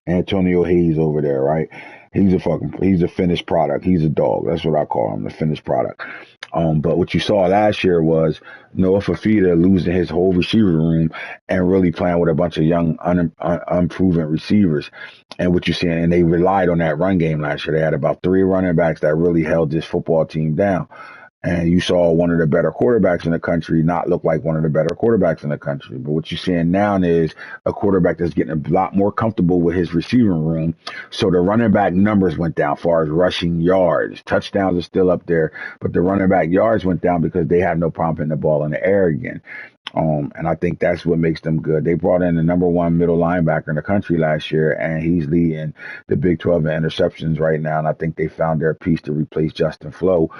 Antonio Hayes over there, right? He's a finished product. He's a dog. That's what I call him, the finished product. But what you saw last year was Noah Fafita losing his whole receiver room and really playing with a bunch of young, unproven receivers. And what you're seeing, and they relied on that run game last year. They had about 3 running backs that really held this football team down. And you saw one of the better quarterbacks in the country not look like one of the better quarterbacks in the country. But what you're seeing now is a quarterback that's getting a lot more comfortable with his receiving room. So the running back numbers went down as far as rushing yards. Touchdowns are still up there, but the running back yards went down because they have no problem putting the ball in the air again. And I think that's what makes them good. They brought in the number one middle linebacker in the country last year, and he's leading the Big 12 in interceptions right now. And I think they found their piece to replace Justin Flo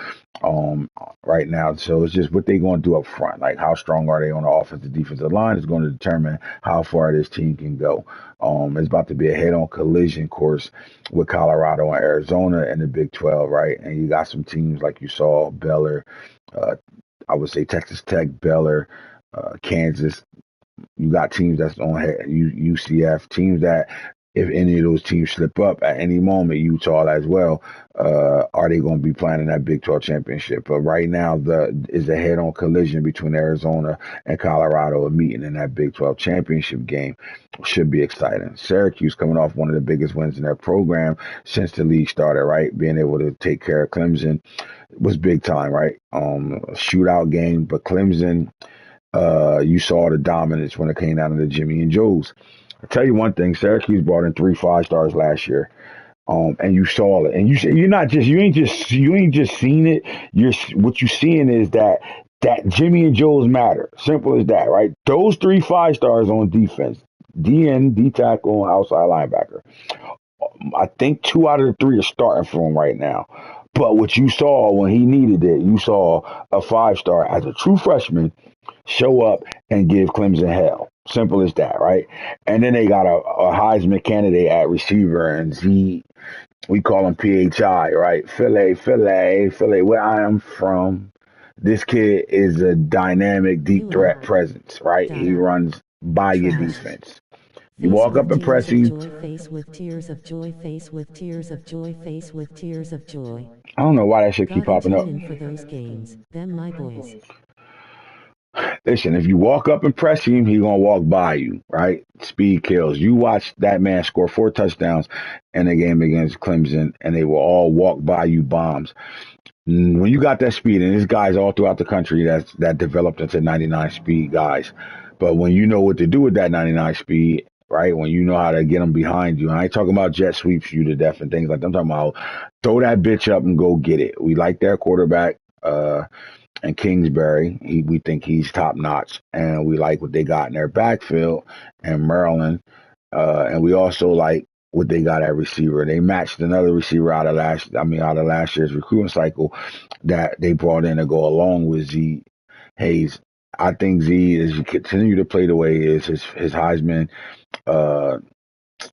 right now. So it's just what they're going to do up front. Like, how strong are they on the offensive defensive line is going to determine how far this team can go. It's about to be a head-on collision course with Colorado and Arizona in the Big 12, right? And you got some teams like you saw, Baylor, uh, I would say Texas Tech, Baylor, Kansas. You got teams that's on UCF, teams that if any of those teams slip up at any moment, Utah as well, are they going to be playing in that Big 12 championship? But right now, is a head-on collision between Arizona and Colorado, a meeting in that Big 12 championship game. Should be exciting. Syracuse coming off one of the biggest wins in their program since the league started, right? Being able to take care of Clemson was big time, right? A shootout game, but Clemson, you saw the dominance when it came down to the Jimmy and Joes. I tell you one thing, Syracuse brought in 3 5 stars last year. And you saw it, and you ain't just seen it. What you seeing is that Jimmy and Joes matter. Simple as that, right? Those 3 5 stars on defense, DN, D tackle, and outside linebacker. I think 2 out of the 3 are starting for him right now. But what you saw when he needed it, you saw a 5 star as a true freshman show up and give Clemson hell. Simple as that, right? And then they got a Heisman candidate at receiver, and we call him PHI, right? Philly, where I am from. This kid is a dynamic, deep threat presence, right? He Data. runs by your Trash. defense. You Face walk with up and tears press of him. joy, face with tears of joy, face with tears of joy, face with tears of joy. I don't know why that shit keep Gotta popping tune up. in for those games. Them my boys. Listen, if you walk up and press him, he gonna walk by you, right? Speed kills. You watch that man score 4 touchdowns in a game against Clemson, and they will all walk by you bombs. When you got that speed, and there's guys all throughout the country that developed into 99 speed guys, but when you know what to do with that 99 speed, right? When you know how to get them behind you, I ain't talking about jet sweeps you to death and things like that. I'm talking about throw that bitch up and go get it. We like their quarterback. And Kingsbury, we think he's top notch, and we like what they got in their backfield and Maryland, and we also like what they got at receiver. They matched another receiver out of last year's recruiting cycle that they brought in to go along with Z Hayes. I think Z, as he continue to play the way he is, his Heisman uh,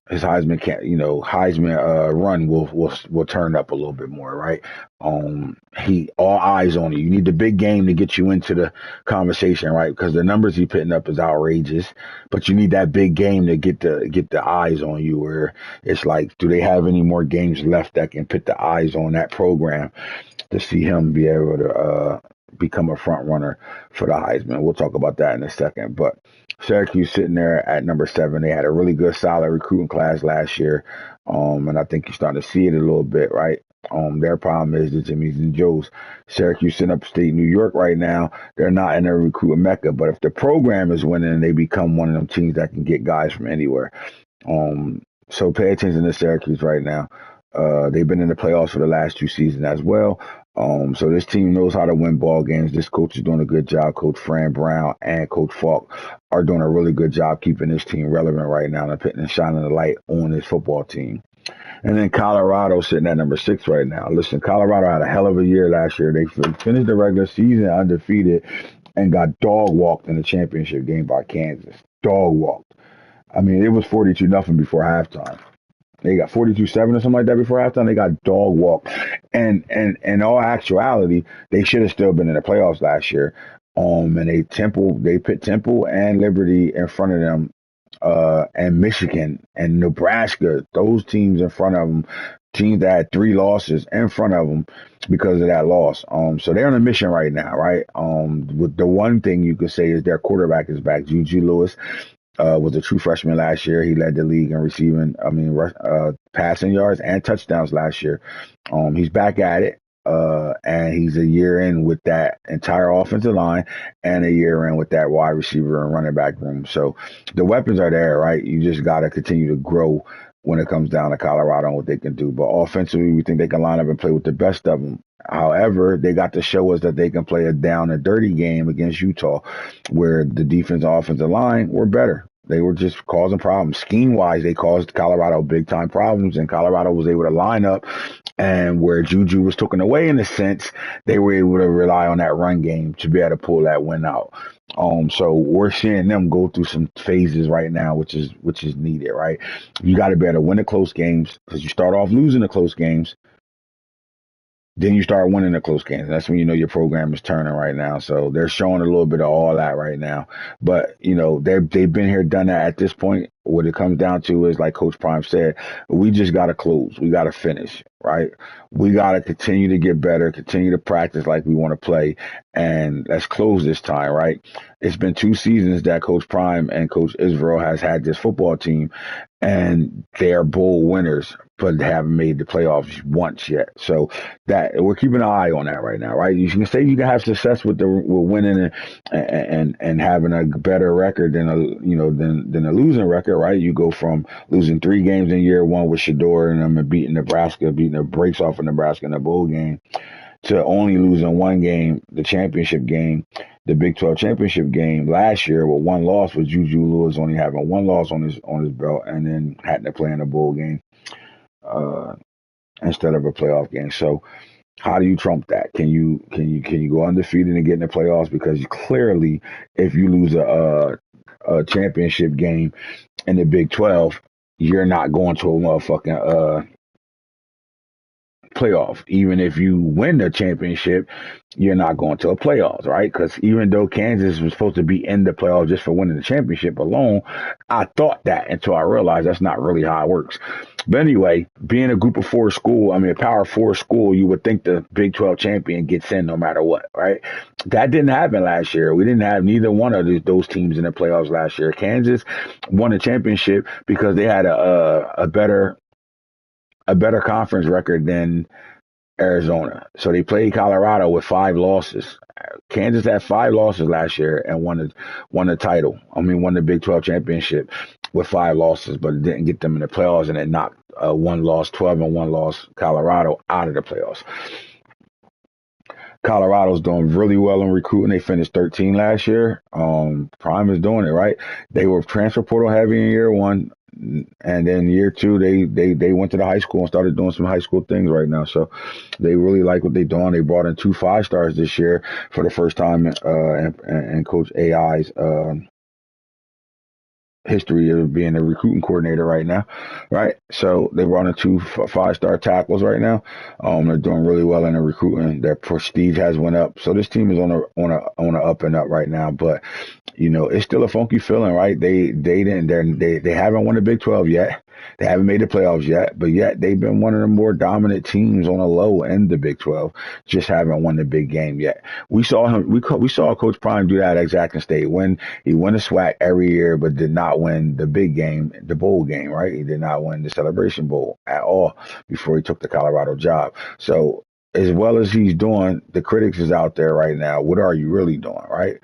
his Heisman can Heisman run will turn up a little bit more, right? He all eyes on you. You need the big game to get you into the conversation, right? Because the numbers he's putting up is outrageous, but you need that big game to get the eyes on you. Where it's like, do they have any more games left that can put the eyes on that program to see him be able to become a front runner for the Heisman? We'll talk about that in a second, but. Syracuse sitting there at number 7. They had a really good, solid recruiting class last year, and I think you're starting to see it a little bit, right? Their problem is the Jimmys and Joes. Syracuse sitting upstate New York right now. They're not in a recruiting mecca, but if the program is winning, they become one of them teams that can get guys from anywhere. So pay attention to Syracuse right now. They've been in the playoffs for the last 2 seasons as well. So this team knows how to win ball games. This coach is doing a good job. Coach Fran Brown and Coach Falk are doing a really good job keeping this team relevant right now and putting and shining the light on this football team. And then Colorado sitting at number 6 right now. Listen, Colorado had a hell of a year last year. They finished the regular season undefeated and got dog walked in the championship game by Kansas. Dog walked. I mean, it was 42-0 before halftime. They got 42-7 or something like that before halftime. They got dog walked. And in all actuality, they should have still been in the playoffs last year. And they put Temple and Liberty in front of them, and Michigan and Nebraska, those teams in front of them, teams that had 3 losses in front of them because of that loss. So they're on a mission right now, right? With the one thing you could say is their quarterback is back. Juju Lewis was a true freshman last year. He led the league in passing yards and touchdowns last year. He's back at it. And he's a year in with that entire offensive line and a year in with that wide receiver and running back room. So the weapons are there, right? You just got to continue to grow when it comes down to Colorado and what they can do. But offensively, we think they can line up and play with the best of them. However, they got to show us that they can play a down and dirty game against Utah, where the defense and offensive line were better. They were just causing problems. Scheme wise, they caused Colorado big time problems, and Colorado was able to line up. And where Juju was taken away in a sense, they were able to rely on that run game to be able to pull that win out. So we're seeing them go through some phases right now, which is needed, right? You got to be able to win the close games because you start off losing the close games. Then you start winning the close games. That's when you know your program is turning right now. So they're showing a little bit of all that right now. But, they've been here, done that at this point. What it comes down to is, like Coach Prime said, we just got to close. We got to finish, right? We got to continue to get better, continue to practice like we want to play. And let's close this time, right? It's been 2 seasons that Coach Prime and Coach Israel has had this football team, and they're bowl winners, but they haven't made the playoffs once yet. So that we're keeping an eye on that right now, right? You can say you can have success with winning and having a better record than a losing record, right? You go from losing 3 games in year 1 with Shador and them and beating Nebraska, beating the brakes off of Nebraska in the bowl game, to only losing 1 game, the championship game, the Big 12 championship game last year with 1 loss, with Juju Lewis only having 1 loss on his belt, and then had to play in a bowl game instead of a playoff game. So how do you trump that? Can you go undefeated and get in the playoffs? Because clearly, if you lose a championship game in the Big 12, you're not going to a motherfucking playoff. Even if you win the championship, you're not going to a playoffs, right? Because even though Kansas was supposed to be in the playoffs just for winning the championship alone, I thought that until I realized that's not really how it works. But anyway, being a group of 4 school, a power 4 school, you would think the Big 12 champion gets in no matter what, right? That didn't happen last year. We didn't have neither one of those teams in the playoffs last year. Kansas won the championship because they had a better conference record than Arizona. So they played Colorado with 5 losses. Kansas had 5 losses last year and won the title. Won the Big 12 championship with 5 losses, but it didn't get them in the playoffs, and it knocked 1 loss, 12 and 1 loss Colorado out of the playoffs. Colorado's doing really well in recruiting. They finished 13 last year. Prime is doing it, right? They were transfer portal heavy in year 1. And then year 2, they went to the high school and started doing some high school things right now. So they really like what they're doing. They brought in 2 5-stars this year for the first time in Coach AI's history of being a recruiting coordinator right now, right? So they brought in 2 5-star tackles right now. They're doing really well in the recruiting. Their prestige has went up. So this team is on a up and up right now. But it's still a funky feeling, right? They haven't won the Big 12 yet. They haven't made the playoffs yet, but yet they've been one of the more dominant teams on a low end the Big 12. Just haven't won the big game yet. We saw Coach Prime do that at Jackson State when he won the SWAC every year, but did not win the big game, the bowl game, right? He did not win the Celebration Bowl at all before he took the Colorado job. So as well as he's doing, the critics is out there right now. What are you really doing, right?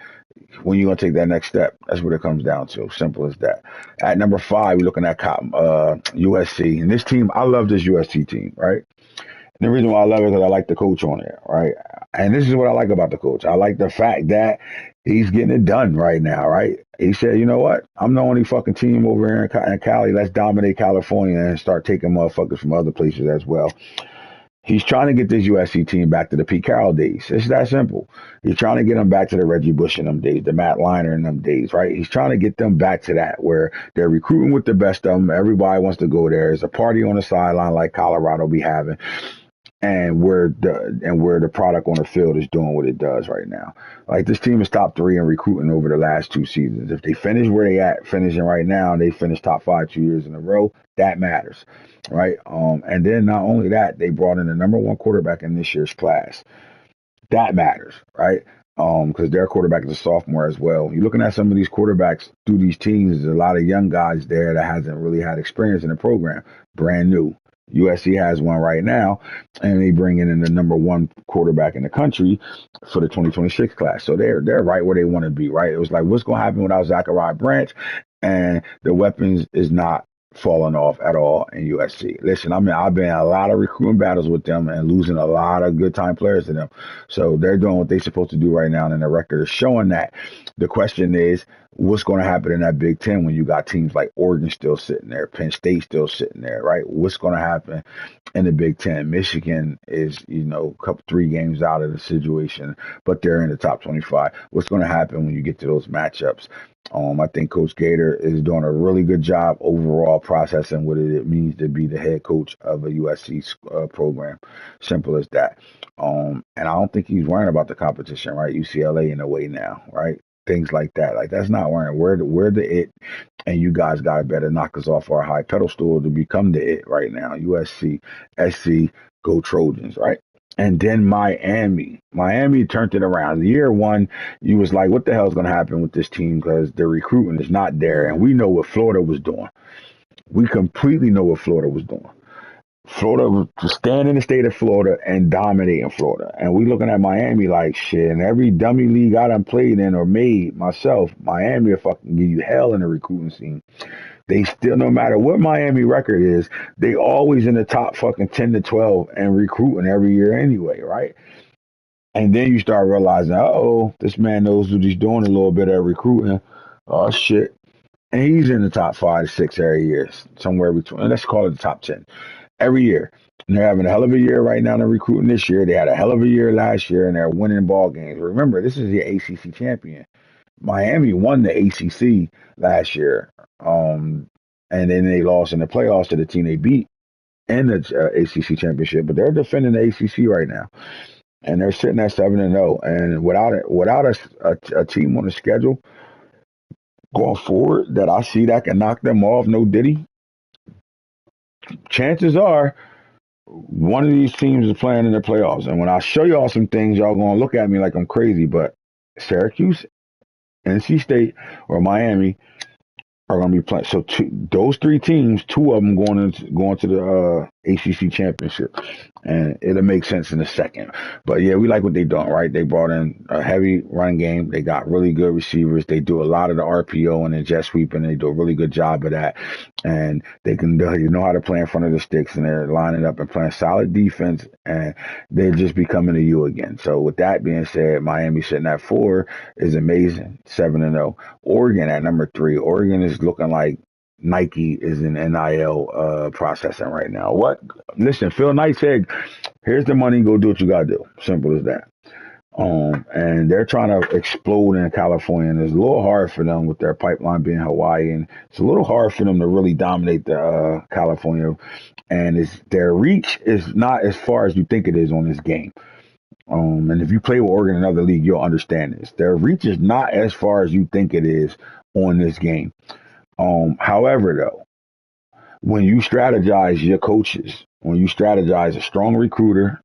When you going to take that next step? That's what it comes down to. Simple as that. At number 5, we're looking at USC. And this team, I love this USC team, right? And the reason why I love it is because I like the coach on it, right? And this is what I like about the coach. I like the fact that he's getting it done right now, right? He said, you know what? I'm the only fucking team over here in Cali. Let's dominate California and start taking motherfuckers from other places as well. He's trying to get this USC team back to the Pete Carroll days. It's that simple. He's trying to get them back to the Reggie Bush in them days, the Matt Leinart in them days, right? He's trying to get them back to that where they're recruiting with the best of them. Everybody wants to go there. There's a party on the sideline like Colorado be having. And where the product on the field is doing what it does right now. Like this team is top 3 in recruiting over the last 2 seasons. If they finish where they at finishing right now, and they finish top 5 2 years in a row, that matters, right? And then not only that, they brought in the number 1 quarterback in this year's class. That matters, right? Because their quarterback is a sophomore as well. You're looking at some of these quarterbacks through these teams. There's a lot of young guys there that hasn't really had experience in the program, brand new. USC has one right now, and they bringing in the number one quarterback in the country for the 2026 class. So they're right where they want to be, right? It was like, what's going to happen without Zachariah Branch? And the weapons is not falling off at all in USC. Listen, I mean, I've been in a lot of recruiting battles with them and losing a lot of good time players to them. So they're doing what they're supposed to do right now, and the record is showing that. The question is, what's going to happen in that Big Ten when you got teams like Oregon still sitting there, Penn State still sitting there, right? What's going to happen in the Big Ten? Michigan is, couple 3 games out of the situation, but they're in the top 25. What's going to happen when you get to those matchups? I think Coach Gator is doing a really good job overall processing what it means to be the head coach of a USC program. Simple as that. And I don't think he's worrying about the competition, right? UCLA in a way now, right? Things like that. Like, that's not worrying. We're the it, and you guys got to better knock us off our high pedestal to become the it right now. USC, SC, go Trojans, right? And then Miami turned it around. Year one, you was like, what the hell is going to happen with this team? Because the recruiting is not there. And we know what Florida was doing. We completely know what Florida was doing. Florida was staying in the state of Florida and dominating Florida. And we looking at Miami like, shit, and every dummy league I done played in or made myself, Miami will fucking give you hell in the recruiting scene. They still, no matter what Miami record is, they always in the top fucking 10 to 12 and recruiting every year anyway, right? And then you start realizing, this man knows what he's doing a little bit of recruiting. Oh, shit. And he's in the top 5 to 6 every year, somewhere between, let's call it the top 10 every year. And they're having a hell of a year right now. They're recruiting this year. They had a hell of a year last year, and they're winning ball games. Remember, this is the ACC champion. Miami won the ACC last year, and then they lost in the playoffs to the team they beat in the ACC championship. But they're defending the ACC right now, and they're sitting at 7-0. And without a team on the schedule going forward that I see that can knock them off, no Diddy, chances are one of these teams is playing in the playoffs. And when I show y'all some things, y'all gonna look at me like I'm crazy. But Syracuse, NC State, or Miami are going to be playing. So those 3 teams, 2 of them going to the ACC championship, and it'll make sense in a second. But yeah, we like what they're doing, right? They brought in a heavy run game. They got really good receivers. They do a lot of the RPO and the jet sweep, and they do a really good job of that. And they can know how to play in front of the sticks, and they're lining up and playing solid defense, and they're just becoming a U again. So with that being said, Miami sitting at 4 is amazing, 7-0. Oregon at number 3. Oregon is looking like Nike is in NIL processing right now. What? Listen, Phil Knight said, here's the money, go do what you gotta do. Simple as that. And they're trying to explode in California, and it's a little hard for them with their pipeline being Hawaii, and it's a little hard for them to really dominate the California, and their reach is not as far as you think it is on this game. And if you play with Oregon in another league, you'll understand this. Their reach is not as far as you think it is on this game. However, though, when you strategize your coaches, when you strategize a strong recruiter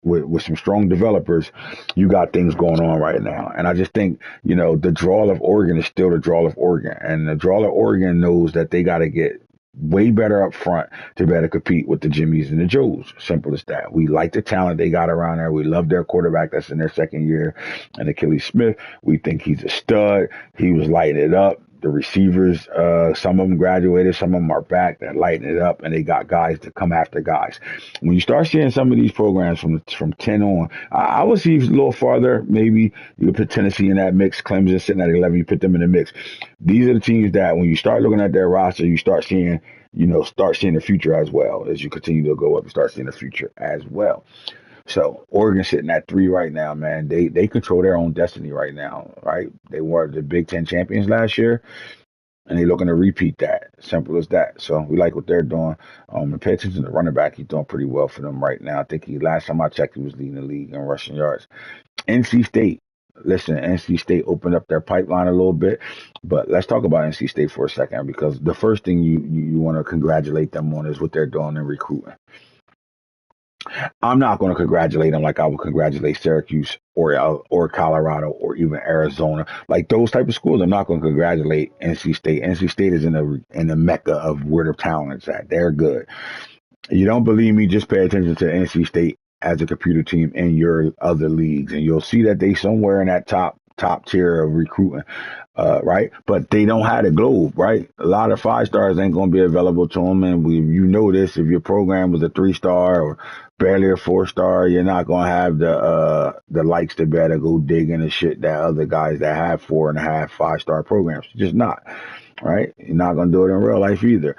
with some strong developers, you got things going on right now. And I just think, the draw of Oregon is still the draw of Oregon. And the draw of Oregon knows that they got to get way better up front to better compete with the Jimmies and the Joes. Simple as that. We like the talent they got around there. We love their quarterback that's in their second year, and Achilles Smith. We think he's a stud. He was lighting it up. The receivers, some of them graduated, some of them are back. They're lighting it up, and they got guys to come after guys. When you start seeing some of these programs from 10 on, I would see a little farther. Maybe you put Tennessee in that mix, Clemson sitting at 11, you put them in the mix. These are the teams that when you start looking at their roster, you start seeing the future as well. As you continue to go up, you start seeing the future as well. So Oregon sitting at 3 right now, man. They control their own destiny right now, right? They were the Big Ten champions last year, and they're looking to repeat that. Simple as that. So we like what they're doing. And pay attention to the running back. He's doing pretty well for them right now. I think last time I checked, he was leading the league in rushing yards. NC State. Listen, NC State opened up their pipeline a little bit, but let's talk about NC State for a second, because the first thing you want to congratulate them on is what they're doing in recruiting. I'm not going to congratulate them like I would congratulate Syracuse or Colorado or even Arizona. Like those type of schools, I'm not going to congratulate NC State. NC State is in the mecca of where the talent is at. They're good. You don't believe me? Just pay attention to NC State as a computer team in your other leagues, and you'll see that they somewhere in that top tier of recruiting, right? But they don't have the globe, right? A lot of 5 stars ain't going to be available to them, and you know this. If your program was a 3 star or barely a 4 star, you're not going to have the likes to better go digging and shit that other guys that have 4.5, 5 star programs. Just not, right? You're not going to do it in real life either.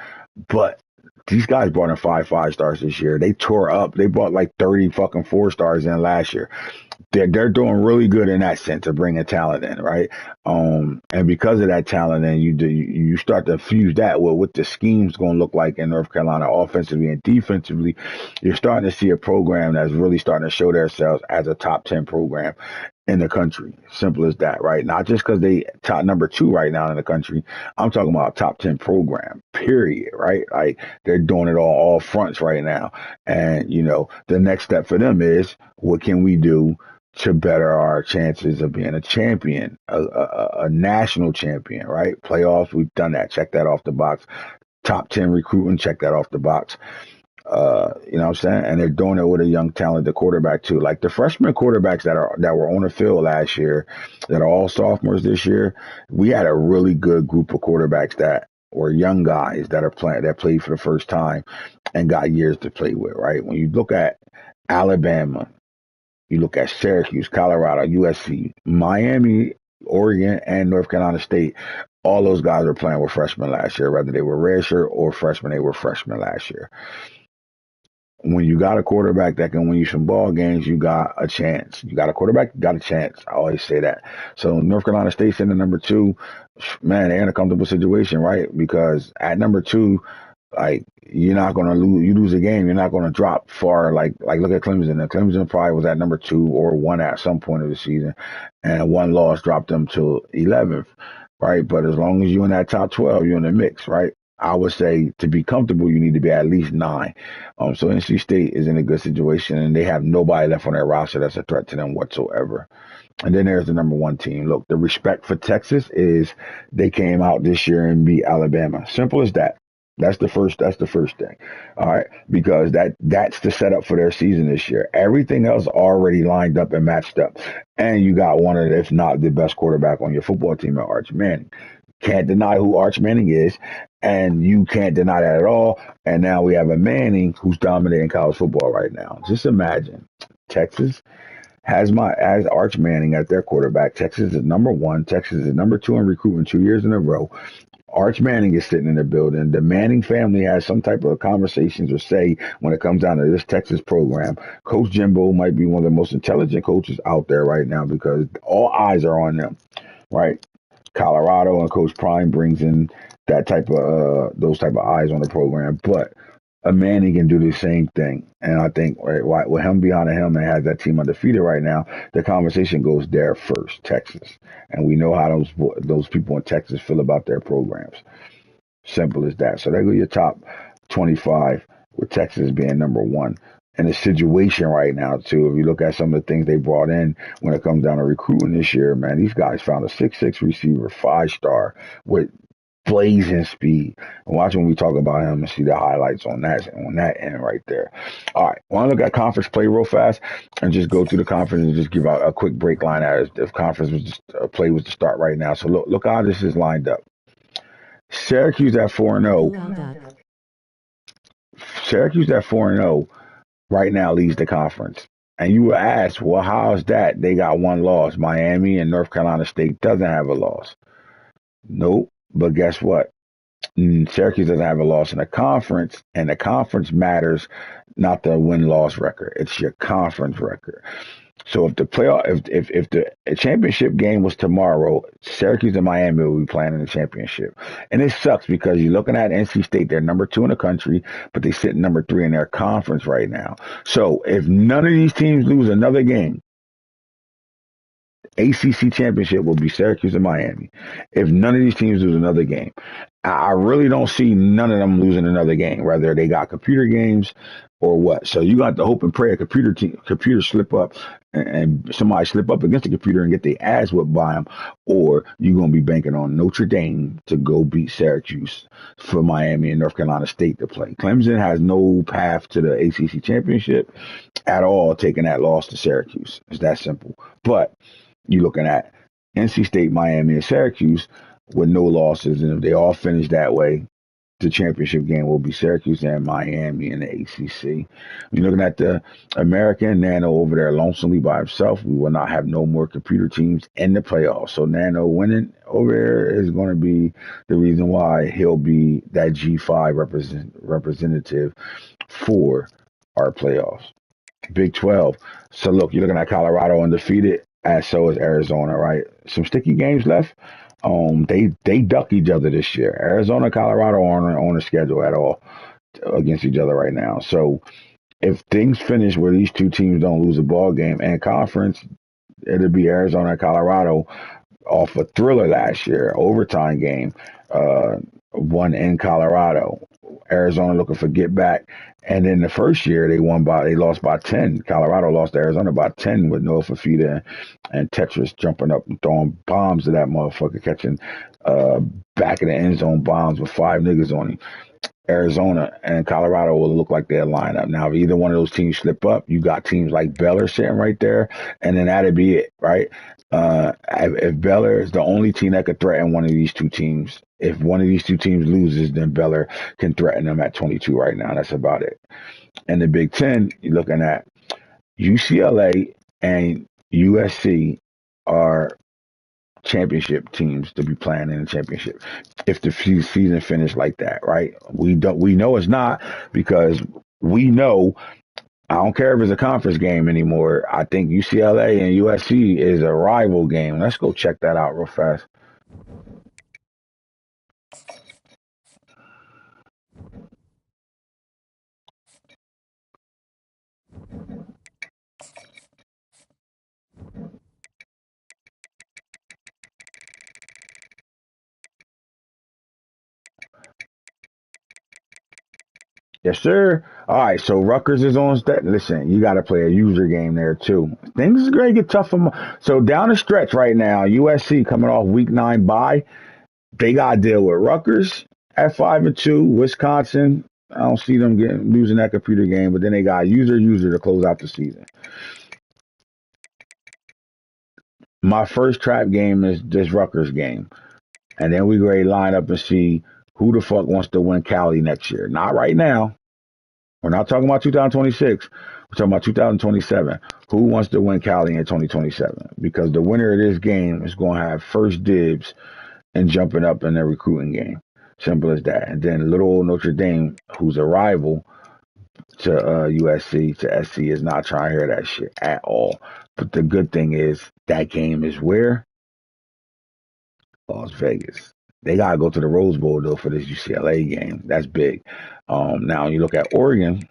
But these guys brought in 5 5 stars this year. They tore up. They brought like 30 fucking 4 stars in last year. They're doing really good in that sense of bringing talent in, right? And because of that talent, and you start to fuse that with what the scheme's going to look like in North Carolina offensively and defensively. You're starting to see a program that's really starting to show themselves as a top 10 program in the country. Simple as that, right? Not just because they top number 2 right now in the country. I'm talking about top 10 program, period, right? Like they're doing it all fronts right now. And, the next step for them is what can we do to better our chances of being a champion, a national champion, right? Playoffs, we've done that. Check that off the box. Top 10 recruiting, check that off the box. You know what I'm saying? And they're doing it with a young, talented quarterback too. Like the freshman quarterbacks that were on the field last year, that are all sophomores this year. We had a really good group of quarterbacks that were young guys that played for the first time and got years to play with. Right? When you look at Alabama, you look at Syracuse, Colorado, USC, Miami, Oregon, and North Carolina State. All those guys were playing with freshmen last year, whether they were redshirt or freshmen. They were freshmen last year. When you got a quarterback that can win you some ball games, you got a chance. You got a quarterback, you got a chance. I always say that. So North Carolina State's in the number 2. Man, they're in a comfortable situation, right? Because at number 2, like you're not gonna lose. You lose a game, you're not gonna drop far. Like look at Clemson. And Clemson probably was at number 2 or 1 at some point of the season, and one loss dropped them to 11th, right? But as long as you're in that top 12, you're in the mix, right? I would say to be comfortable, you need to be at least 9. So NC State is in a good situation, and they have nobody left on their roster that's a threat to them whatsoever. And then there's the number 1 team. Look, the respect for Texas is they came out this year and beat Alabama. Simple as that. That's the first thing. All right. Because that's the setup for their season this year. Everything else already lined up and matched up. And you got one of, if not the best quarterback on your football team at Arch Manning. Can't deny who Arch Manning is, and you can't deny that at all. And now we have a Manning who's dominating college football right now. Just imagine Texas has Arch Manning as their quarterback. Texas is number 1. Texas is number 2 in recruiting 2 years in a row. Arch Manning is sitting in the building. The Manning family has some type of conversations or say when it comes down to this Texas program. Coach Jimbo might be one of the most intelligent coaches out there right now because all eyes are on them, right? Colorado and Coach Prime brings in that type of those type of eyes on the program, but a Manning can do the same thing. And I think right, with him behind him and has that team undefeated right now, the conversation goes there first, Texas, and we know how those people in Texas feel about their programs. Simple as that. So they go your top 25 with Texas being number 1. And the situation right now, too, if you look at some of the things they brought in when it comes down to recruiting this year, man, these guys found a 6'6" receiver, 5-star with blazing speed. And watch when we talk about him and see the highlights on that end right there. All right, I want to look at conference play real fast and just go through the conference and just give out a quick break line as if conference was just play was to start right now. So look how this is lined up. Syracuse at 4-0. Syracuse at 4-0 right now leads the conference. And you were asked, well, how is that? They got 1 loss. Miami and North Carolina State doesn't have a loss. Nope. But guess what? Syracuse doesn't have a loss in the conference, and the conference matters, not the win-loss record. It's your conference record. So if the if the championship game was tomorrow, Syracuse and Miami will be playing in the championship. And it sucks because you're looking at NC State, they're number 2 in the country, but they sit number 3 in their conference right now. So if none of these teams lose another game, ACC championship will be Syracuse and Miami. If none of these teams lose another game, I really don't see none of them losing another game, whether they got computer games or what. So you got to hope and pray a computer slip up and somebody slip up against the computer and get their ass whipped by them, or you're gonna be banking on Notre Dame to go beat Syracuse for Miami and North Carolina State to play. Clemson has no path to the ACC championship at all, taking that loss to Syracuse. It's that simple. But you're looking at NC State, Miami, and Syracuse with no losses, and if they all finish that way, the championship game will be Syracuse and Miami in the ACC. You're looking at the American Nano over there lonesomely by himself. We will not have no more computer teams in the playoffs. So Nano winning over there is going to be the reason why he'll be that G5 representative for our playoffs. Big 12. So look, you're looking at Colorado undefeated, as so is Arizona, right? Some sticky games left. They duck each other this year. Arizona, Colorado aren't on the schedule at all against each other right now. So if things finish where these two teams don't lose a ball game and conference, it'll be Arizona and Colorado off a thriller last year, overtime game, won in Colorado. Arizona looking for get back. And then the first year they lost by 10. Colorado lost to Arizona by 10 with Noah Fafita and Tetris jumping up and throwing bombs to that motherfucker, catching back in the end zone bombs with 5 niggas on him. Arizona and Colorado will look like they'll line up. Now, if either one of those teams slip up, you got teams like Baylor sitting right there, and then that'd be it, right? If Baylor is the only team that could threaten one of these two teams, if one of these two teams loses, then Baylor can threaten them at 22 right now. That's about it. And the Big Ten, you're looking at UCLA and USC are championship teams to be playing in the championship if the season finished like that, right? We know it's not, because we know, I don't care if it's a conference game anymore. I think UCLA and USC is a rival game. Let's go check that out real fast. Yes, sir. All right, so Rutgers is on. Listen, you got to play a user game there too. Things is going to get tough for them. So down the stretch right now, USC coming off week 9 bye, they got to deal with Rutgers at 5-2, Wisconsin. I don't see them losing that computer game, but then they got user to close out the season. My first trap game is this Rutgers game, and then we ready to line up and see who the fuck wants to win Cali next year. Not right now. We're not talking about 2026. We're talking about 2027. Who wants to win Cali in 2027? Because the winner of this game is going to have first dibs and jumping up in their recruiting game. Simple as that. And then little old Notre Dame, who's a rival to USC, to SC, is not trying to hear that shit at all. But the good thing is that game is where? Las Vegas. They got to go to the Rose Bowl, though, for this UCLA game. That's big. Now, you look at Oregon.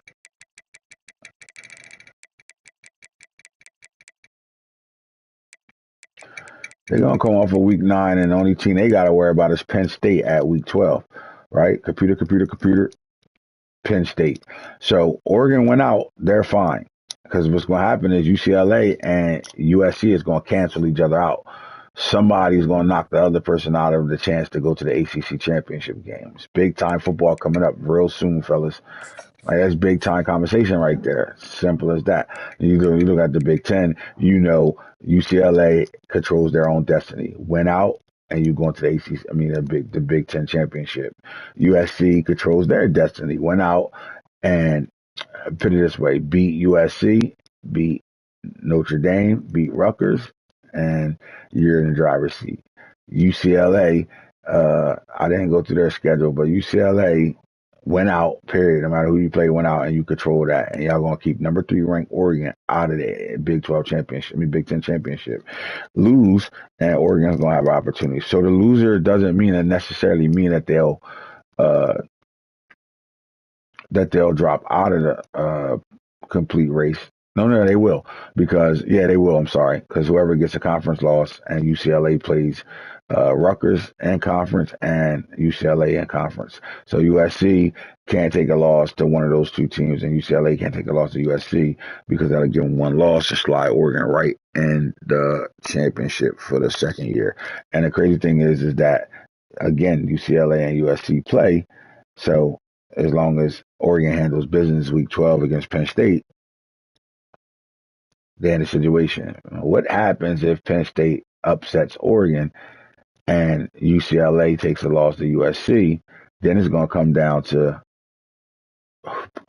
They're going to come off of week 9, and the only team they got to worry about is Penn State at week 12, right? Computer, Penn State. So Oregon went out, they're fine. Because what's going to happen is UCLA and USC is going to cancel each other out. Somebody's going to knock the other person out of the chance to go to the ACC championship games. Big time football coming up real soon, fellas. Like, that's big time conversation right there. Simple as that. You look at the Big Ten, you know UCLA controls their own destiny. Went out and you go into the ACC, the Big Ten championship. USC controls their destiny. Went out and, put it this way, beat USC, beat Notre Dame, beat Rutgers, and you're in the driver's seat. UCLA, I didn't go through their schedule, but UCLA went out, period. No matter who you play, went out, and you control that. And y'all gonna keep number 3 ranked Oregon out of the Big Ten championship. Lose, and Oregon's gonna have an opportunity. So the loser doesn't necessarily mean that they'll drop out of the complete race. No, they will because yeah, they will. I'm sorry, because whoever gets a conference loss and UCLA plays Rutgers in conference and UCLA in conference, so USC can't take a loss to one of those two teams, and UCLA can't take a loss to USC because that'll give them one loss to slide Oregon right in the championship for the second year. And the crazy thing is that again, UCLA and USC play, so as long as Oregon handles business week 12 against Penn State, they're in a situation. What happens if Penn State upsets Oregon and UCLA takes a loss to USC? Then it's going to come down to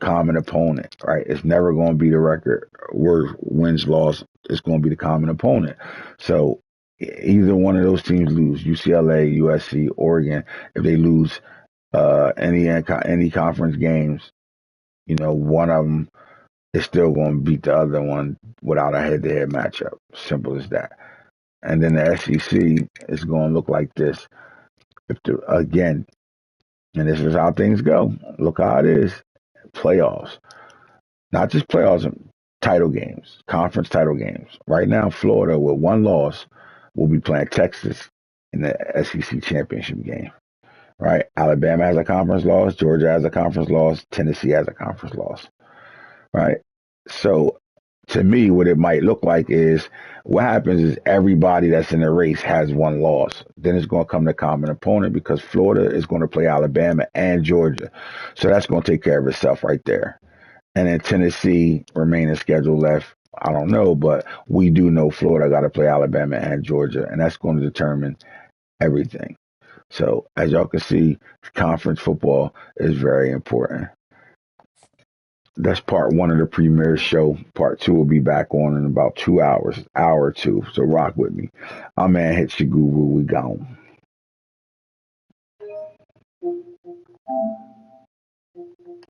common opponent, right? It's never going to be the record where wins loss. It's going to be the common opponent. So either one of those teams lose, UCLA, USC, Oregon, if they lose any conference games, one of them is still going to beat the other one without a head-to-head matchup. Simple as that. And then the SEC is going to look like this. Again, and this is how things go. Look how it is. Playoffs. Not just playoffs, title games, conference title games. Right now, Florida, with one loss, will be playing Texas in the SEC championship game. Right? Alabama has a conference loss. Georgia has a conference loss. Tennessee has a conference loss. Right? So to me, what it might look like is what happens is everybody that's in the race has one loss. Then it's going to come to common opponent because Florida is going to play Alabama and Georgia. So that's going to take care of itself right there. And then Tennessee remaining schedule left. I don't know, but we do know Florida got to play Alabama and Georgia, and that's going to determine everything. So as y'all can see, conference football is very important. That's part one of the premiere show. Part two will be back on in about 2 hours, hour or two. So rock with me. I'm man, hit your guru. We gone.